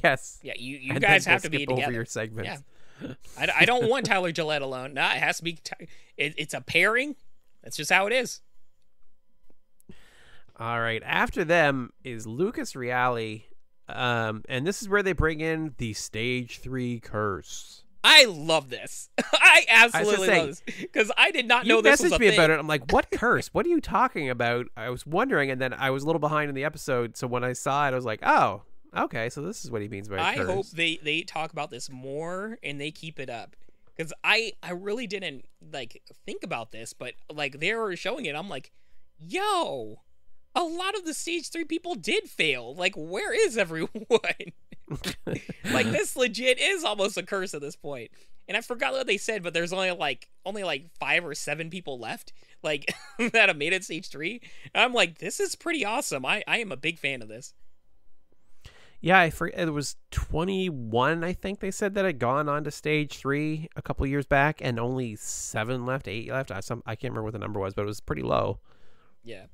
Yes. Yeah, you guys have to be together. Over your segments. Yeah. I don't want Tyler Gillette alone. No, it has to be. It's a pairing. That's just how it is. All right. After them is Lucas Reale, and this is where they bring in the Stage 3 curse. I love this. I absolutely love this because I did not know this was a thing. You messaged me about it. I'm like, what curse? What are you talking about? I was wondering, and then I was a little behind in the episode, so when I saw it, I was like, oh, okay, so this is what he means by curse. I hope they talk about this more and they keep it up because I really didn't think about this, but they were showing it. I'm like, yo, a lot of the Stage 3 people did fail. Where is everyone? This legit is almost a curse at this point. And I forgot what they said, but there's only 5 or 7 people left that have made it Stage 3. And I'm like, this is pretty awesome. I am a big fan of this. Yeah, it was 21, I think they said, that had gone on to Stage 3 a couple years back, and only 7 left, 8 left. I can't remember what the number was, but it was pretty low. Yeah.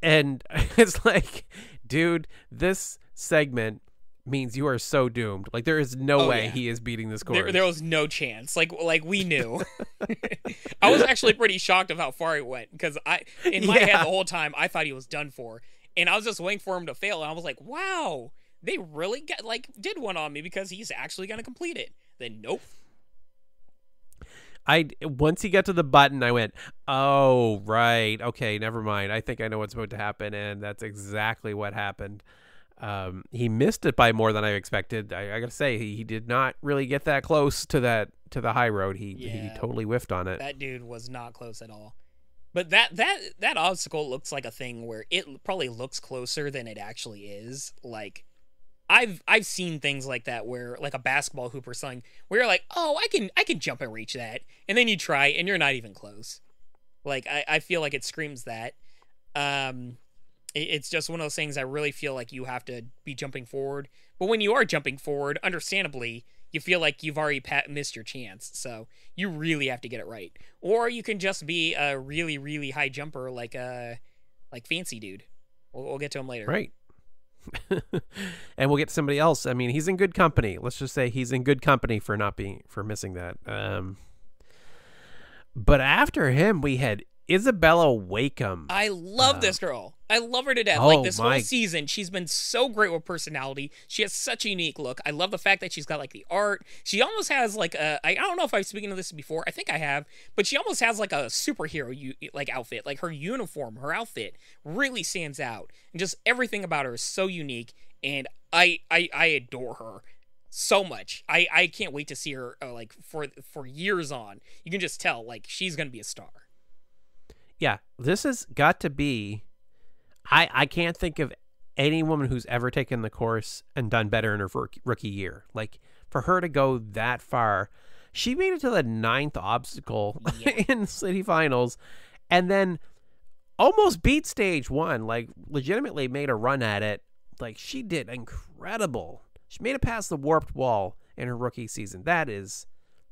And it's like, dude, this segment means you are so doomed. There is no way he is beating this course. There was no chance. We knew. I was actually pretty shocked of how far he went because in my head the whole time I thought he was done for, and I was just waiting for him to fail. And I was like, wow, they really did one on me because he's actually gonna complete it. Then nope. Once he got to the button, I went, oh, right. Okay, never mind. I think I know what's about to happen, and that's exactly what happened. He missed it by more than I expected. I gotta say, he did not really get that close to the high road. He totally whiffed on it. That dude was not close at all. But that obstacle looks like a thing where it probably looks closer than it actually is. I've seen things like that where a basketball hoop or something where you're like, oh, I can jump and reach that, and then you try and you're not even close. Like I feel like it screams that. It's just one of those things I really feel like you have to be jumping forward. But when you are jumping forward, understandably, you feel like you've already missed your chance. So you really have to get it right. Or you can just be a really, really high jumper like Fancy Dude. We'll get to him later. Right. And we'll get somebody else. I mean, he's in good company. Let's just say he's in good company for missing that. But after him, we had Isabella Wacom. I love this girl. I love her to death. Oh, like this whole season, she's been so great with personality. She has such a unique look. I love the fact that she's got like the art. She almost has like I don't know if I've spoken of this before. I think I have, but she almost has like a superhero like outfit. Like her uniform, her outfit really stands out, and just everything about her is so unique. And I adore her so much. I can't wait to see her like for years on. You can just tell like she's gonna be a star. Yeah, this has got to be. I can't think of any woman who's ever taken the course and done better in her rookie year. Like, for her to go that far, she made it to the 9th obstacle in the city finals, and then almost beat stage 1. Like, legitimately made a run at it. Like, she did incredible. She made it past the warped wall in her rookie season. That is...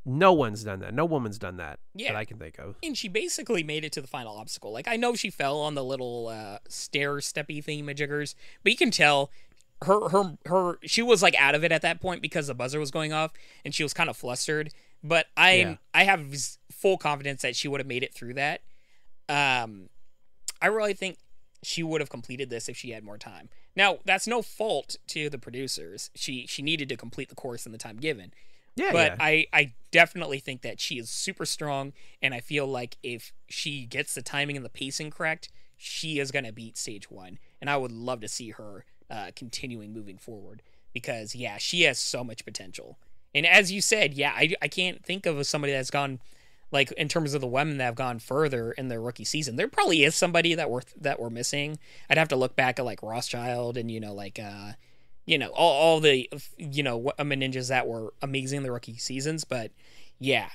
No one's done that. No woman's done that that I can think of. And she basically made it to the final obstacle. Like, I know she fell on the little stair-steppy thingamajiggers, but you can tell she was like out of it at that point because the buzzer was going off and she was kind of flustered. But I have full confidence that she would have made it through that. I really think she would have completed this if she had more time. Now, that's no fault to the producers. She needed to complete the course in the time given. Yeah, but I definitely think that she is super strong, and I feel like if she gets the timing and the pacing correct, she is going to beat stage 1. And I would love to see her continuing moving forward because, yeah, she has so much potential. And as you said, yeah, I can't think of somebody that's gone, like, in terms of the women that have gone further in their rookie season. There probably is somebody that we're missing. I'd have to look back at, like, Rothschild and, all the, women ninjas that were amazing in the rookie seasons. But, yeah,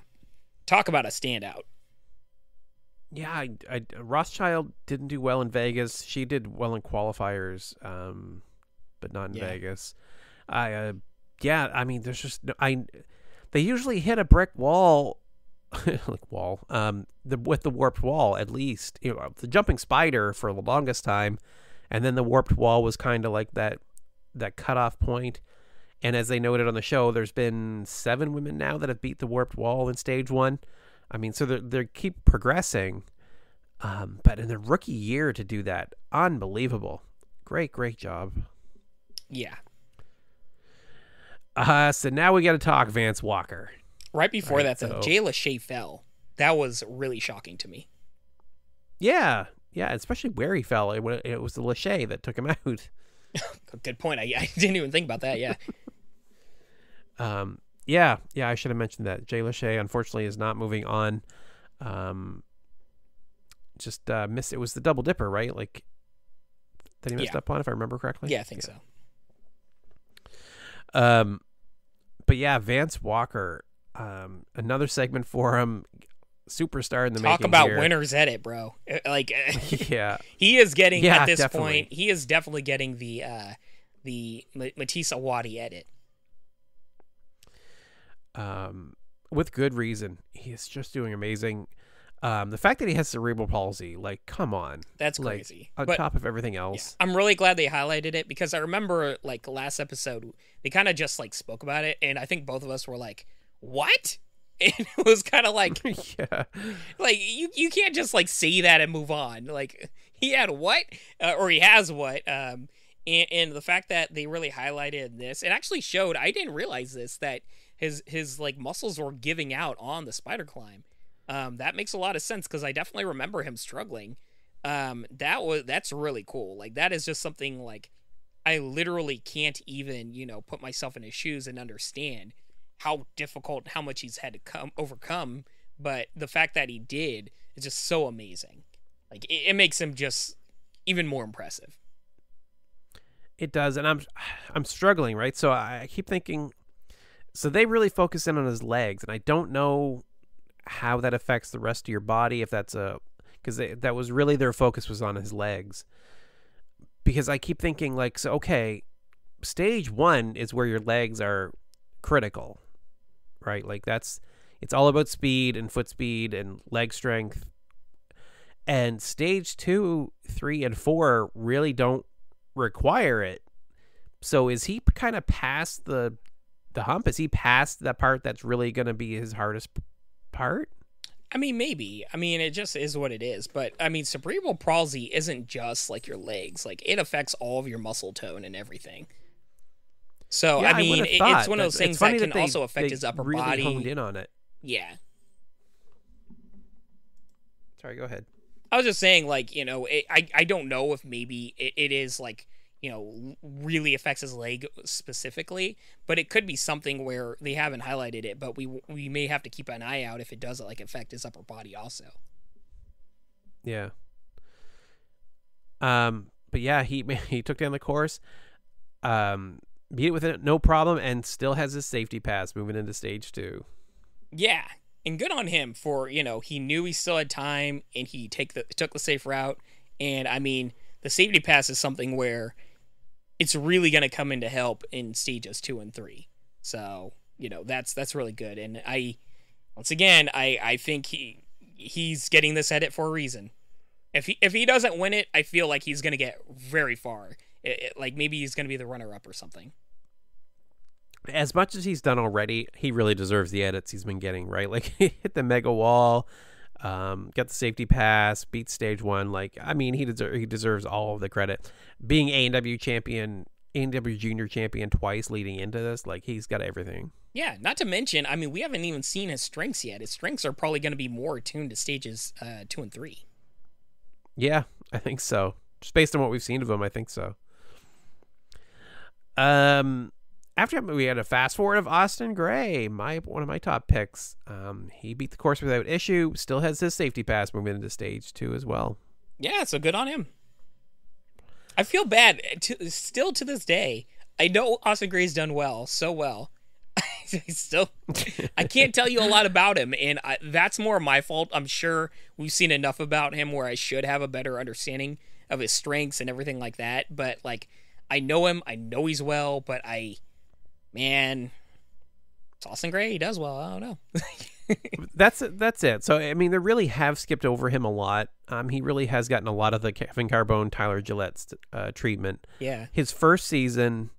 talk about a standout. Yeah, Rothschild didn't do well in Vegas. She did well in qualifiers, but not in Vegas. I mean, there's just... they usually hit a brick wall, with the warped wall, at least. The jumping spider for the longest time, and then the warped wall was kind of like that cutoff point. And as they noted on the show, there's been 7 women now that have beat the warped wall in stage 1. I mean, so they keep progressing. But in the rookie year to do that, unbelievable. Great job. Yeah. So now we got to talk Vance Walker. Right before that, though, Jay Lachey fell. That was really shocking to me. Yeah, especially where he fell. It was the Lachey that took him out. Good point. I didn't even think about that. Yeah. I should have mentioned that. Jay Lachey, unfortunately, is not moving on. Just missed. It was the double dipper, right? Like that he messed up on, if I remember correctly. Yeah, I think so. But yeah, Vance Walker, another segment for him. Superstar in the making. Talk about here. Winner's Edit, bro. Like, yeah, he is getting at this definitely. point. He is definitely getting the Matisse Awadi edit. With good reason. He is just doing amazing. The fact that he has cerebral palsy, like, come on, that's crazy. On top of everything else, I'm really glad they highlighted it because I remember like last episode they kind of just like spoke about it, and I think both of us were like, "What?" And it was kind of like, yeah, like you can't just like say that and move on. Like he had what, or he has what, and the fact that they really highlighted this, it actually showed. I didn't realize this, that his like muscles were giving out on the spider climb. That makes a lot of sense because I definitely remember him struggling. That's really cool. Like that is just something like I literally can't even put myself in his shoes and understand how difficult, how much he's had to overcome, but the fact that he did is just so amazing. Like it makes him just even more impressive. It does, and I'm struggling, right? So I keep thinking, so they really focus in on his legs, and I don't know how that affects the rest of your body. If that's because that was really their focus was on his legs. Because I keep thinking like, so okay, stage 1 is where your legs are critical, right? Like it's all about speed and foot speed and leg strength. And stage 2, 3, and 4 really don't require it. So is he kind of past the hump? Is he past that part that's really going to be his hardest part? I mean, maybe. I mean, it just is what it is. But, I mean, cerebral palsy isn't just, like, your legs. Like, it affects all of your muscle tone and everything. So, yeah, I mean, it's one of those things that can also affect his upper really body. Honed in on it. Yeah. Sorry, go ahead. I was just saying, like, you know, I don't know if maybe it is, like, you know, really affects his leg specifically, but it could be something where they haven't highlighted it, but we may have to keep an eye out if it does, like, affect his upper body also. Yeah. But yeah, he took down the course, beat it with it no problem, and still has his safety pass moving into stage 2. Yeah. And good on him for, you know, he knew he still had time and he took the safe route. And I mean, the safety pass is something where it's really going to come into help in stages 2 and 3. So, you know, that's really good. And once again, I think he's getting this edit for a reason. If he doesn't win it, I feel like he's going to get very far. Like maybe he's going to be the runner up or something. As much as he's done already, he really deserves the edits he's been getting, right? Like, he hit the mega wall, got the safety pass, beat stage 1. Like, I mean, he deserves all of the credit. Being ANW champion, ANW junior champion twice leading into this, like, he's got everything. Yeah, not to mention, I mean, we haven't even seen his strengths yet. His strengths are probably going to be more attuned to stages 2 and 3. Yeah, I think so. Just based on what we've seen of him, I think so. After that, we had a fast forward of Austin Gray, one of my top picks. He beat the course without issue, still has his safety pass moving into stage 2 as well. Yeah, so good on him. I feel bad, still to this day. I know Austin Gray's done well, so well. I can't tell you a lot about him, and that's more my fault. I'm sure we've seen enough about him where I should have a better understanding of his strengths and everything like that. But, like, I know him, I know he's well, but man, it's Austin Gray. He does well. I don't know. That's it. So, I mean, they really have skipped over him a lot. He really has gotten a lot of the Kevin Carbone, Tyler Gillette's treatment. Yeah. His first season,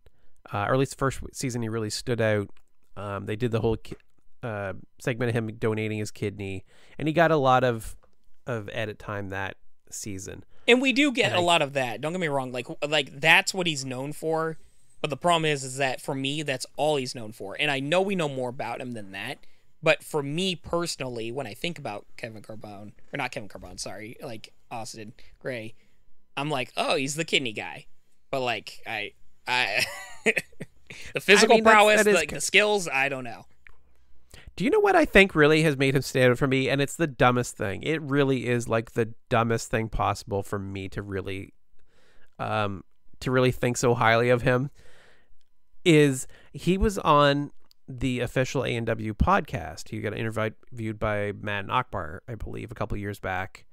or at least the first season, he really stood out. They did the whole segment of him donating his kidney, and he got a lot of edit time that season. And we do get a lot of that. Don't get me wrong. Like that's what he's known for. But the problem is that for me, that's all he's known for. And I know we know more about him than that. But for me personally, when I think about like Austin Gray, I'm like, oh, he's the kidney guy. But like, I the physical prowess, the skills, I don't know. Do you know what I think really has made him stand out for me? And it's the dumbest thing. It really is like the dumbest thing possible for me to really think so highly of him. Is he was on the official ANW podcast. He got interviewed by Matt and Akbar, I believe, a couple of years back.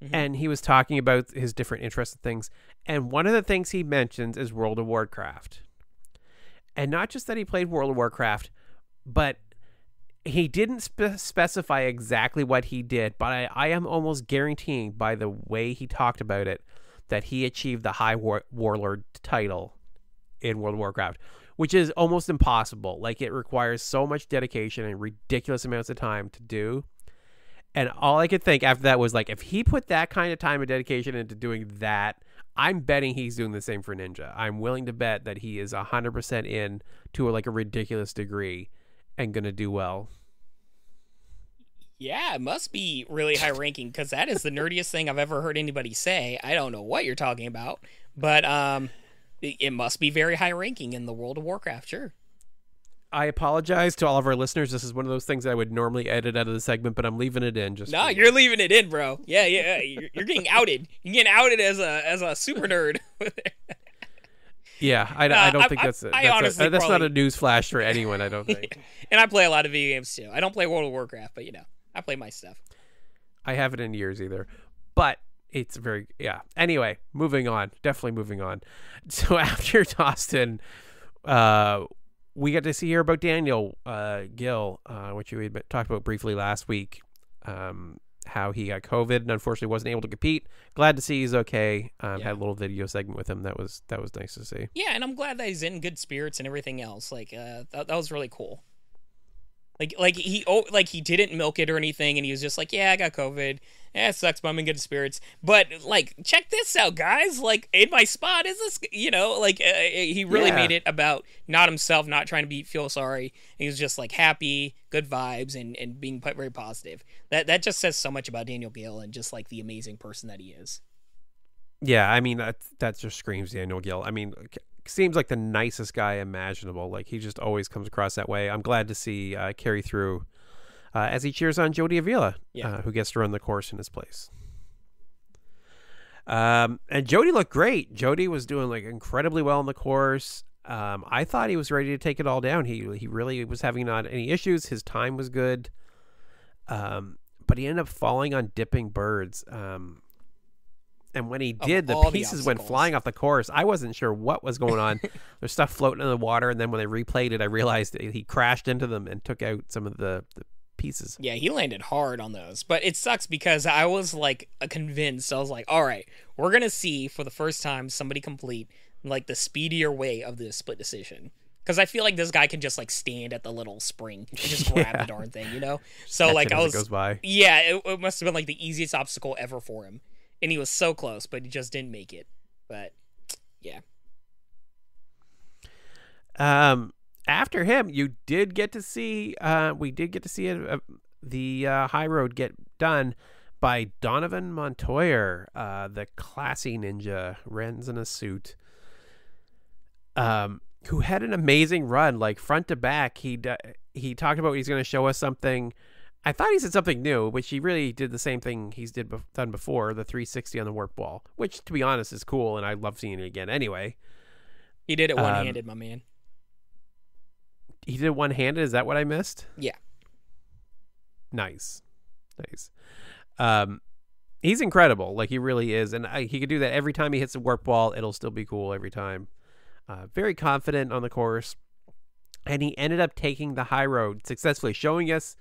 Mm-hmm. And he was talking about his different interests and things. And one of the things he mentions is World of Warcraft. And not just that he played World of Warcraft, but he didn't specify exactly what he did. But I am almost guaranteeing by the way he talked about it that he achieved the High Warlord title in World of Warcraft, which is almost impossible. Like, it requires so much dedication and ridiculous amounts of time to do. And all I could think after that was, like, if he put that kind of time and dedication into doing that, I'm betting he's doing the same for Ninja. I'm willing to bet that he is 100% in to a ridiculous degree and going to do well. Yeah, it must be really high ranking, because that is the nerdiest thing I've ever heard anybody say. I don't know what you're talking about, but it must be very high ranking in the World of Warcraft, sure. I apologize to all of our listeners. This is one of those things I would normally edit out of the segment, but I'm leaving it in. You're leaving it in, bro. Yeah. You're getting outed. You're getting outed as a super nerd. Yeah, I don't think that's it. That's not a news flash for anyone, I don't think. And I play a lot of video games too. I don't play World of Warcraft, but I play my stuff. I haven't in years either. But it's very, yeah. Anyway, moving on. Definitely moving on. So after Dawson, we got to see here about Daniel Gill, which we had talked about briefly last week. How he got COVID and unfortunately wasn't able to compete. Glad to see he's okay. Had a little video segment with him. That was nice to see. Yeah, and I'm glad that he's in good spirits and everything else. Like that was really cool. Like he didn't milk it or anything, and he was just like, yeah, I got COVID. Yeah, it sucks, but I'm in good spirits. But like, check this out, guys. Like, in my spot is this, he really made it about not himself, not trying to feel sorry. He was just like happy, good vibes, and being very positive. That just says so much about Daniel Gill and just like the amazing person that he is. Yeah, I mean that just screams Daniel Gill. I mean, seems like the nicest guy imaginable. Like he just always comes across that way. I'm glad to see carry through as he cheers on Jody Avila, who gets to run the course in his place. And Jody looked great. Jody was doing like incredibly well on the course. I thought he was ready to take it all down. He really was having not any issues. His time was good, but he ended up falling on dipping birds. And when he did, the pieces went flying off the course. I wasn't sure what was going on. There's stuff floating in the water, and then when they replayed it, I realized that he crashed into them and took out some of the pieces. Yeah, he landed hard on those. But it sucks because I was like convinced. I was like, all right, we're going to see for the first time somebody complete like the speedier way of the split decision. Because I feel like this guy can just like stand at the little spring and just grab the darn thing, you know? So like I was, goes by. Yeah, it must have been like the easiest obstacle ever for him. And he was so close, but he just didn't make it. But yeah. After him, you did get to see. We did get to see the high road get done by Donovan Montoyer, the classy ninja, Ren's in a suit, who had an amazing run, like front to back. He talked about he's going to show us something. I thought he said something new, which he really did the same thing he's done before, the 360 on the work ball, which, to be honest, is cool, and I love seeing it again anyway. He did it one-handed, my man. He did it one-handed? Is that what I missed? Yeah. Nice. He's incredible. Like, he really is, and he could do that every time he hits a work ball. It'll still be cool every time. Very confident on the course, and he ended up taking the high road successfully, showing us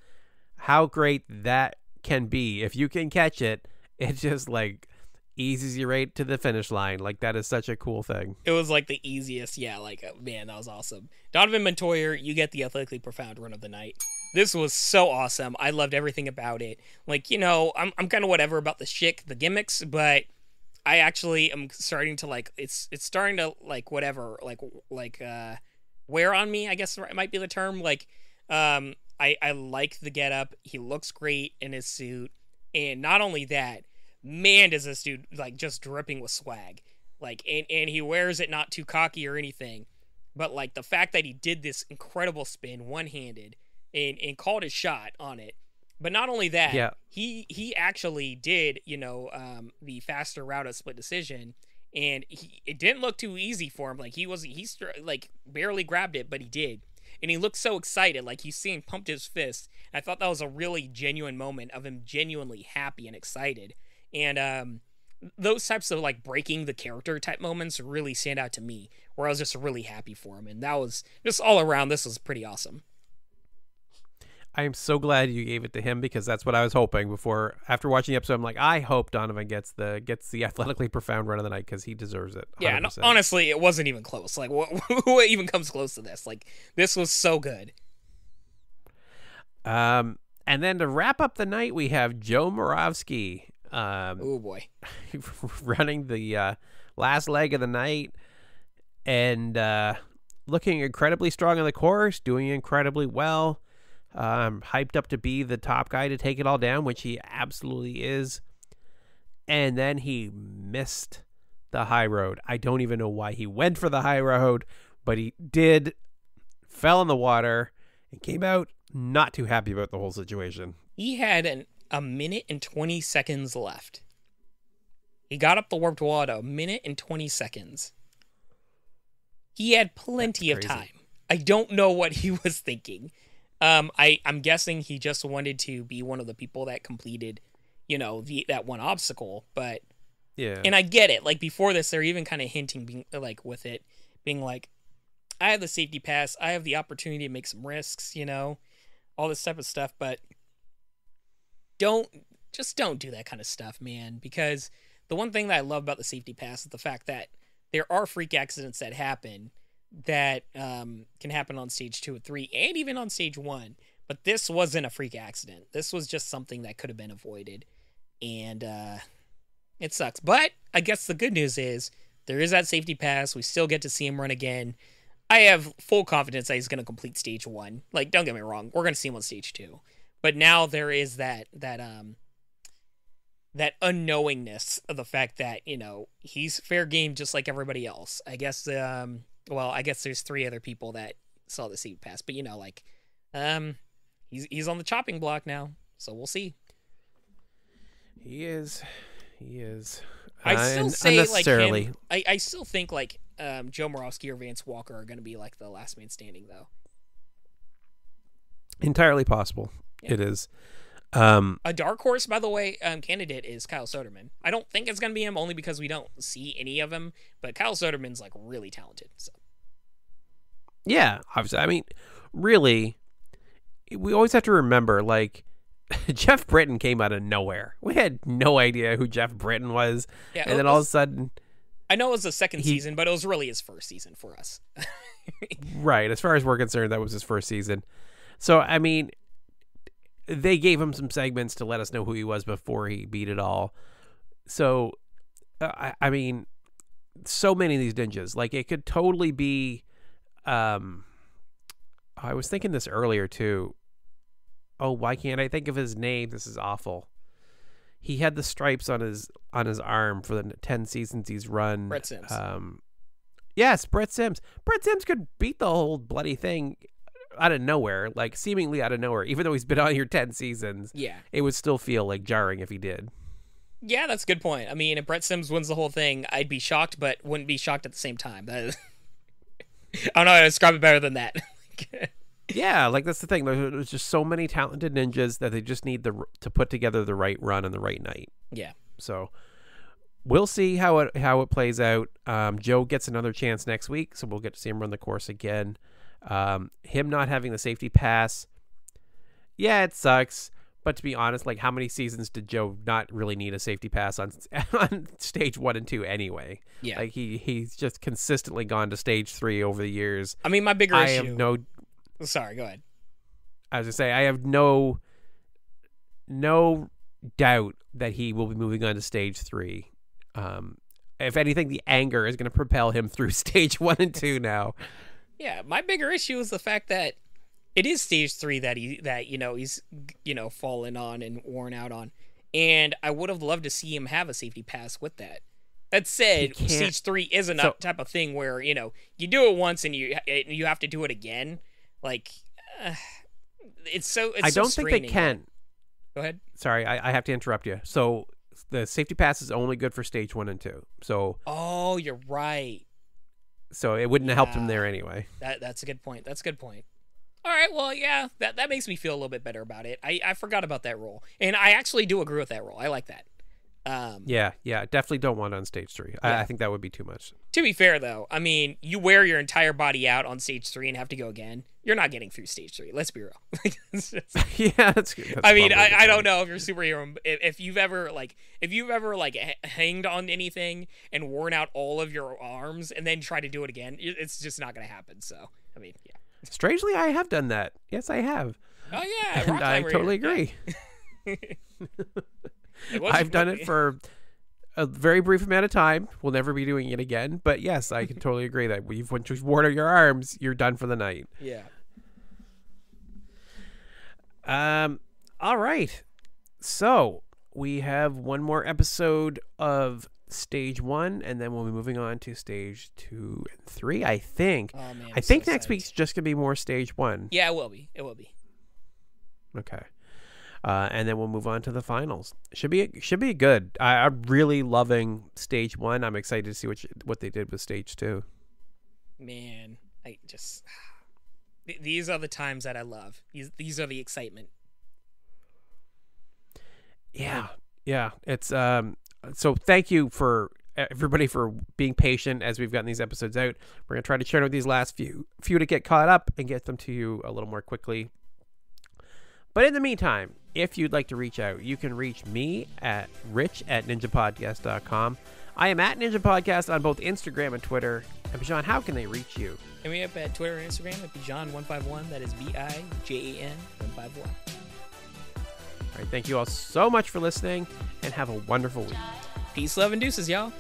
how great that can be. If you can catch it, it just like eases you right to the finish line. Like that is such a cool thing. It was like the easiest. Yeah, like man, that was awesome. Donovan Montoyer, you get the athletically profound run of the night. This was so awesome. I loved everything about it. Like, you know, I'm kind of whatever about the gimmicks, but I actually am starting to like it's starting to like whatever like wear on me, I guess it might be the term. Like I like the getup. He looks great in his suit. And not only that, man, does this dude like just dripping with swag. Like, and he wears it not too cocky or anything. But like the fact that he did this incredible spin one-handed and called his shot on it. But not only that, he actually did, you know, the faster route of split decision. And it didn't look too easy for him. Like he like barely grabbed it, but he did. And he looked so excited, like he's seeing pumped his fist. I thought that was a really genuine moment of him genuinely happy and excited. And those types of like breaking the character type moments really stand out to me, where I was just really happy for him. And that was just all around, this was pretty awesome. I am so glad you gave it to him because that's what I was hoping after watching the episode. I'm like, I hope Donovan gets the athletically profound run of the night because he deserves it. 100%. Yeah, no, honestly, it wasn't even close. Like, what even comes close to this? Like, this was so good. And then to wrap up the night, we have Joe Marovsky. Oh boy, running the last leg of the night and looking incredibly strong on the course, doing incredibly well. Hyped up to be the top guy to take it all down, which he absolutely is. And then he missed the high road. I don't even know why he went for the high road, but he did, fell in the water, and came out not too happy about the whole situation. He had a minute and 20 seconds left. He got up the warped wall at a minute and 20 seconds. He had plenty of time. I don't know what he was thinking. I'm guessing he just wanted to be one of the people that completed, that one obstacle. But Yeah. and I get it. Like before this, they're even kind of hinting, with it being like, I have the safety pass, I have the opportunity to make some risks, all this type of stuff. But don't do that kind of stuff, man. Because the one thing that I love about the safety pass is the fact that there are freak accidents that happen that can happen on stage 2 and 3 and even on stage 1. But this wasn't a freak accident. This was just something that could have been avoided. And it sucks. But I guess the good news is there is that safety pass. We still get to see him run again. I have full confidence that he's going to complete stage 1. Like, don't get me wrong. We're going to see him on stage 2. But now there is that unknowingness of the fact that, he's fair game just like everybody else. I guess, I guess there's 3 other people that saw the safety pass. But, he's on the chopping block now. So we'll see. He is. I still say unnecessarily. him, I still think Joe Marovsky or Vance Walker are going to be the last man standing though. Entirely possible. Yeah. It is. A dark horse, by the way, candidate is Kyle Soderman. I don't think it's going to be him only because we don't see any of him, but Kyle Soderman's really talented. So. Yeah, obviously. I mean, really, we always have to remember Jeff Britton came out of nowhere. We had no idea who Jeff Britton was. Yeah, and then all of a sudden... I know it was the second season, but it was really his first season for us. Right. As far as we're concerned, that was his first season. So, I mean, they gave him some segments to let us know who he was before he beat it all. So, I mean, so many of these ninjas. It could totally be... I was thinking this earlier, too. Oh, why can't I think of his name? This is awful. He had the stripes on his arm for the 10 seasons he's run. Brett Sims. Yes, Brett Sims. Brett Sims could beat the whole bloody thing out of nowhere, seemingly out of nowhere. Even though he's been on here 10 seasons, yeah, it would still feel jarring if he did. Yeah, that's a good point. I mean, if Brett Sims wins the whole thing, I'd be shocked, but wouldn't be shocked at the same time. That is... I don't know how to describe it better than that. Yeah, that's the thing. There's just so many talented ninjas that they just need to put together the right run on the right night. Yeah. So we'll see how it plays out. Joe gets another chance next week, so we'll get to see him run the course again. Him not having the safety pass, yeah, it sucks. But to be honest, how many seasons did Joe not really need a safety pass on stage 1 and 2 anyway? Yeah. He's just consistently gone to stage 3 over the years. I mean, my bigger issue. Sorry, go ahead. I was going to say, I have no doubt that he will be moving on to stage 3. If anything, the anger is going to propel him through stage 1 and 2 now. Yeah, my bigger issue is the fact that it is stage 3 that he's fallen on and worn out on, and I would have loved to see him have a safety pass with that. That said, stage 3 isn't a type of thing where you do it once and you have to do it again. It's I don't think they can. Go ahead. Sorry, I have to interrupt you. So the safety pass is only good for stage 1 and 2. So. Oh, you're right. So it wouldn't have helped him there anyway. That's a good point. All right, well, yeah, that makes me feel a little bit better about it. I forgot about that rule, and I actually do agree with that rule. I like that. Yeah, definitely don't want it on stage 3. Yeah. I think that would be too much. To be fair, though, I mean, you wear your entire body out on stage 3 and have to go again. You're not getting through stage 3. Let's be real. Yeah, that's good. I mean, I don't know if you're a superhero. If you've ever hanged on anything and worn out all of your arms and then try to do it again, it's just not going to happen. So, I mean, yeah. Strangely, I have done that. Yes, I have. Oh yeah, and I totally agree. Yeah. I've done it for a very brief amount of time. We'll never be doing it again. But yes, I can totally agree that once you've worn out your arms, you're done for the night. Yeah. All right. So we have one more episode of stage 1, and then we'll be moving on to stage 2 and 3. I think. Oh, man, I think next week's just gonna be more stage 1. Yeah, it will be. Okay. And then we'll move on to the finals. Should be good. I'm really loving stage 1. I'm excited to see what they did with stage 2. Man, I just these are the times that I love. These are the excitement. Yeah. Yeah, it's so thank you for everybody for being patient as we've gotten these episodes out. We're gonna try to churn out these last few to get caught up and get them to you a little more quickly. But in the meantime, if you'd like to reach out, you can reach me at rich@ninjapodcast.com. I am at Ninja Podcast on both Instagram and Twitter. And Bijan, how can they reach you? Hit me up at Twitter and Instagram at Bijan151. That is BIJAN 151. All right, thank you all so much for listening, and have a wonderful week. Peace, love, and deuces, y'all.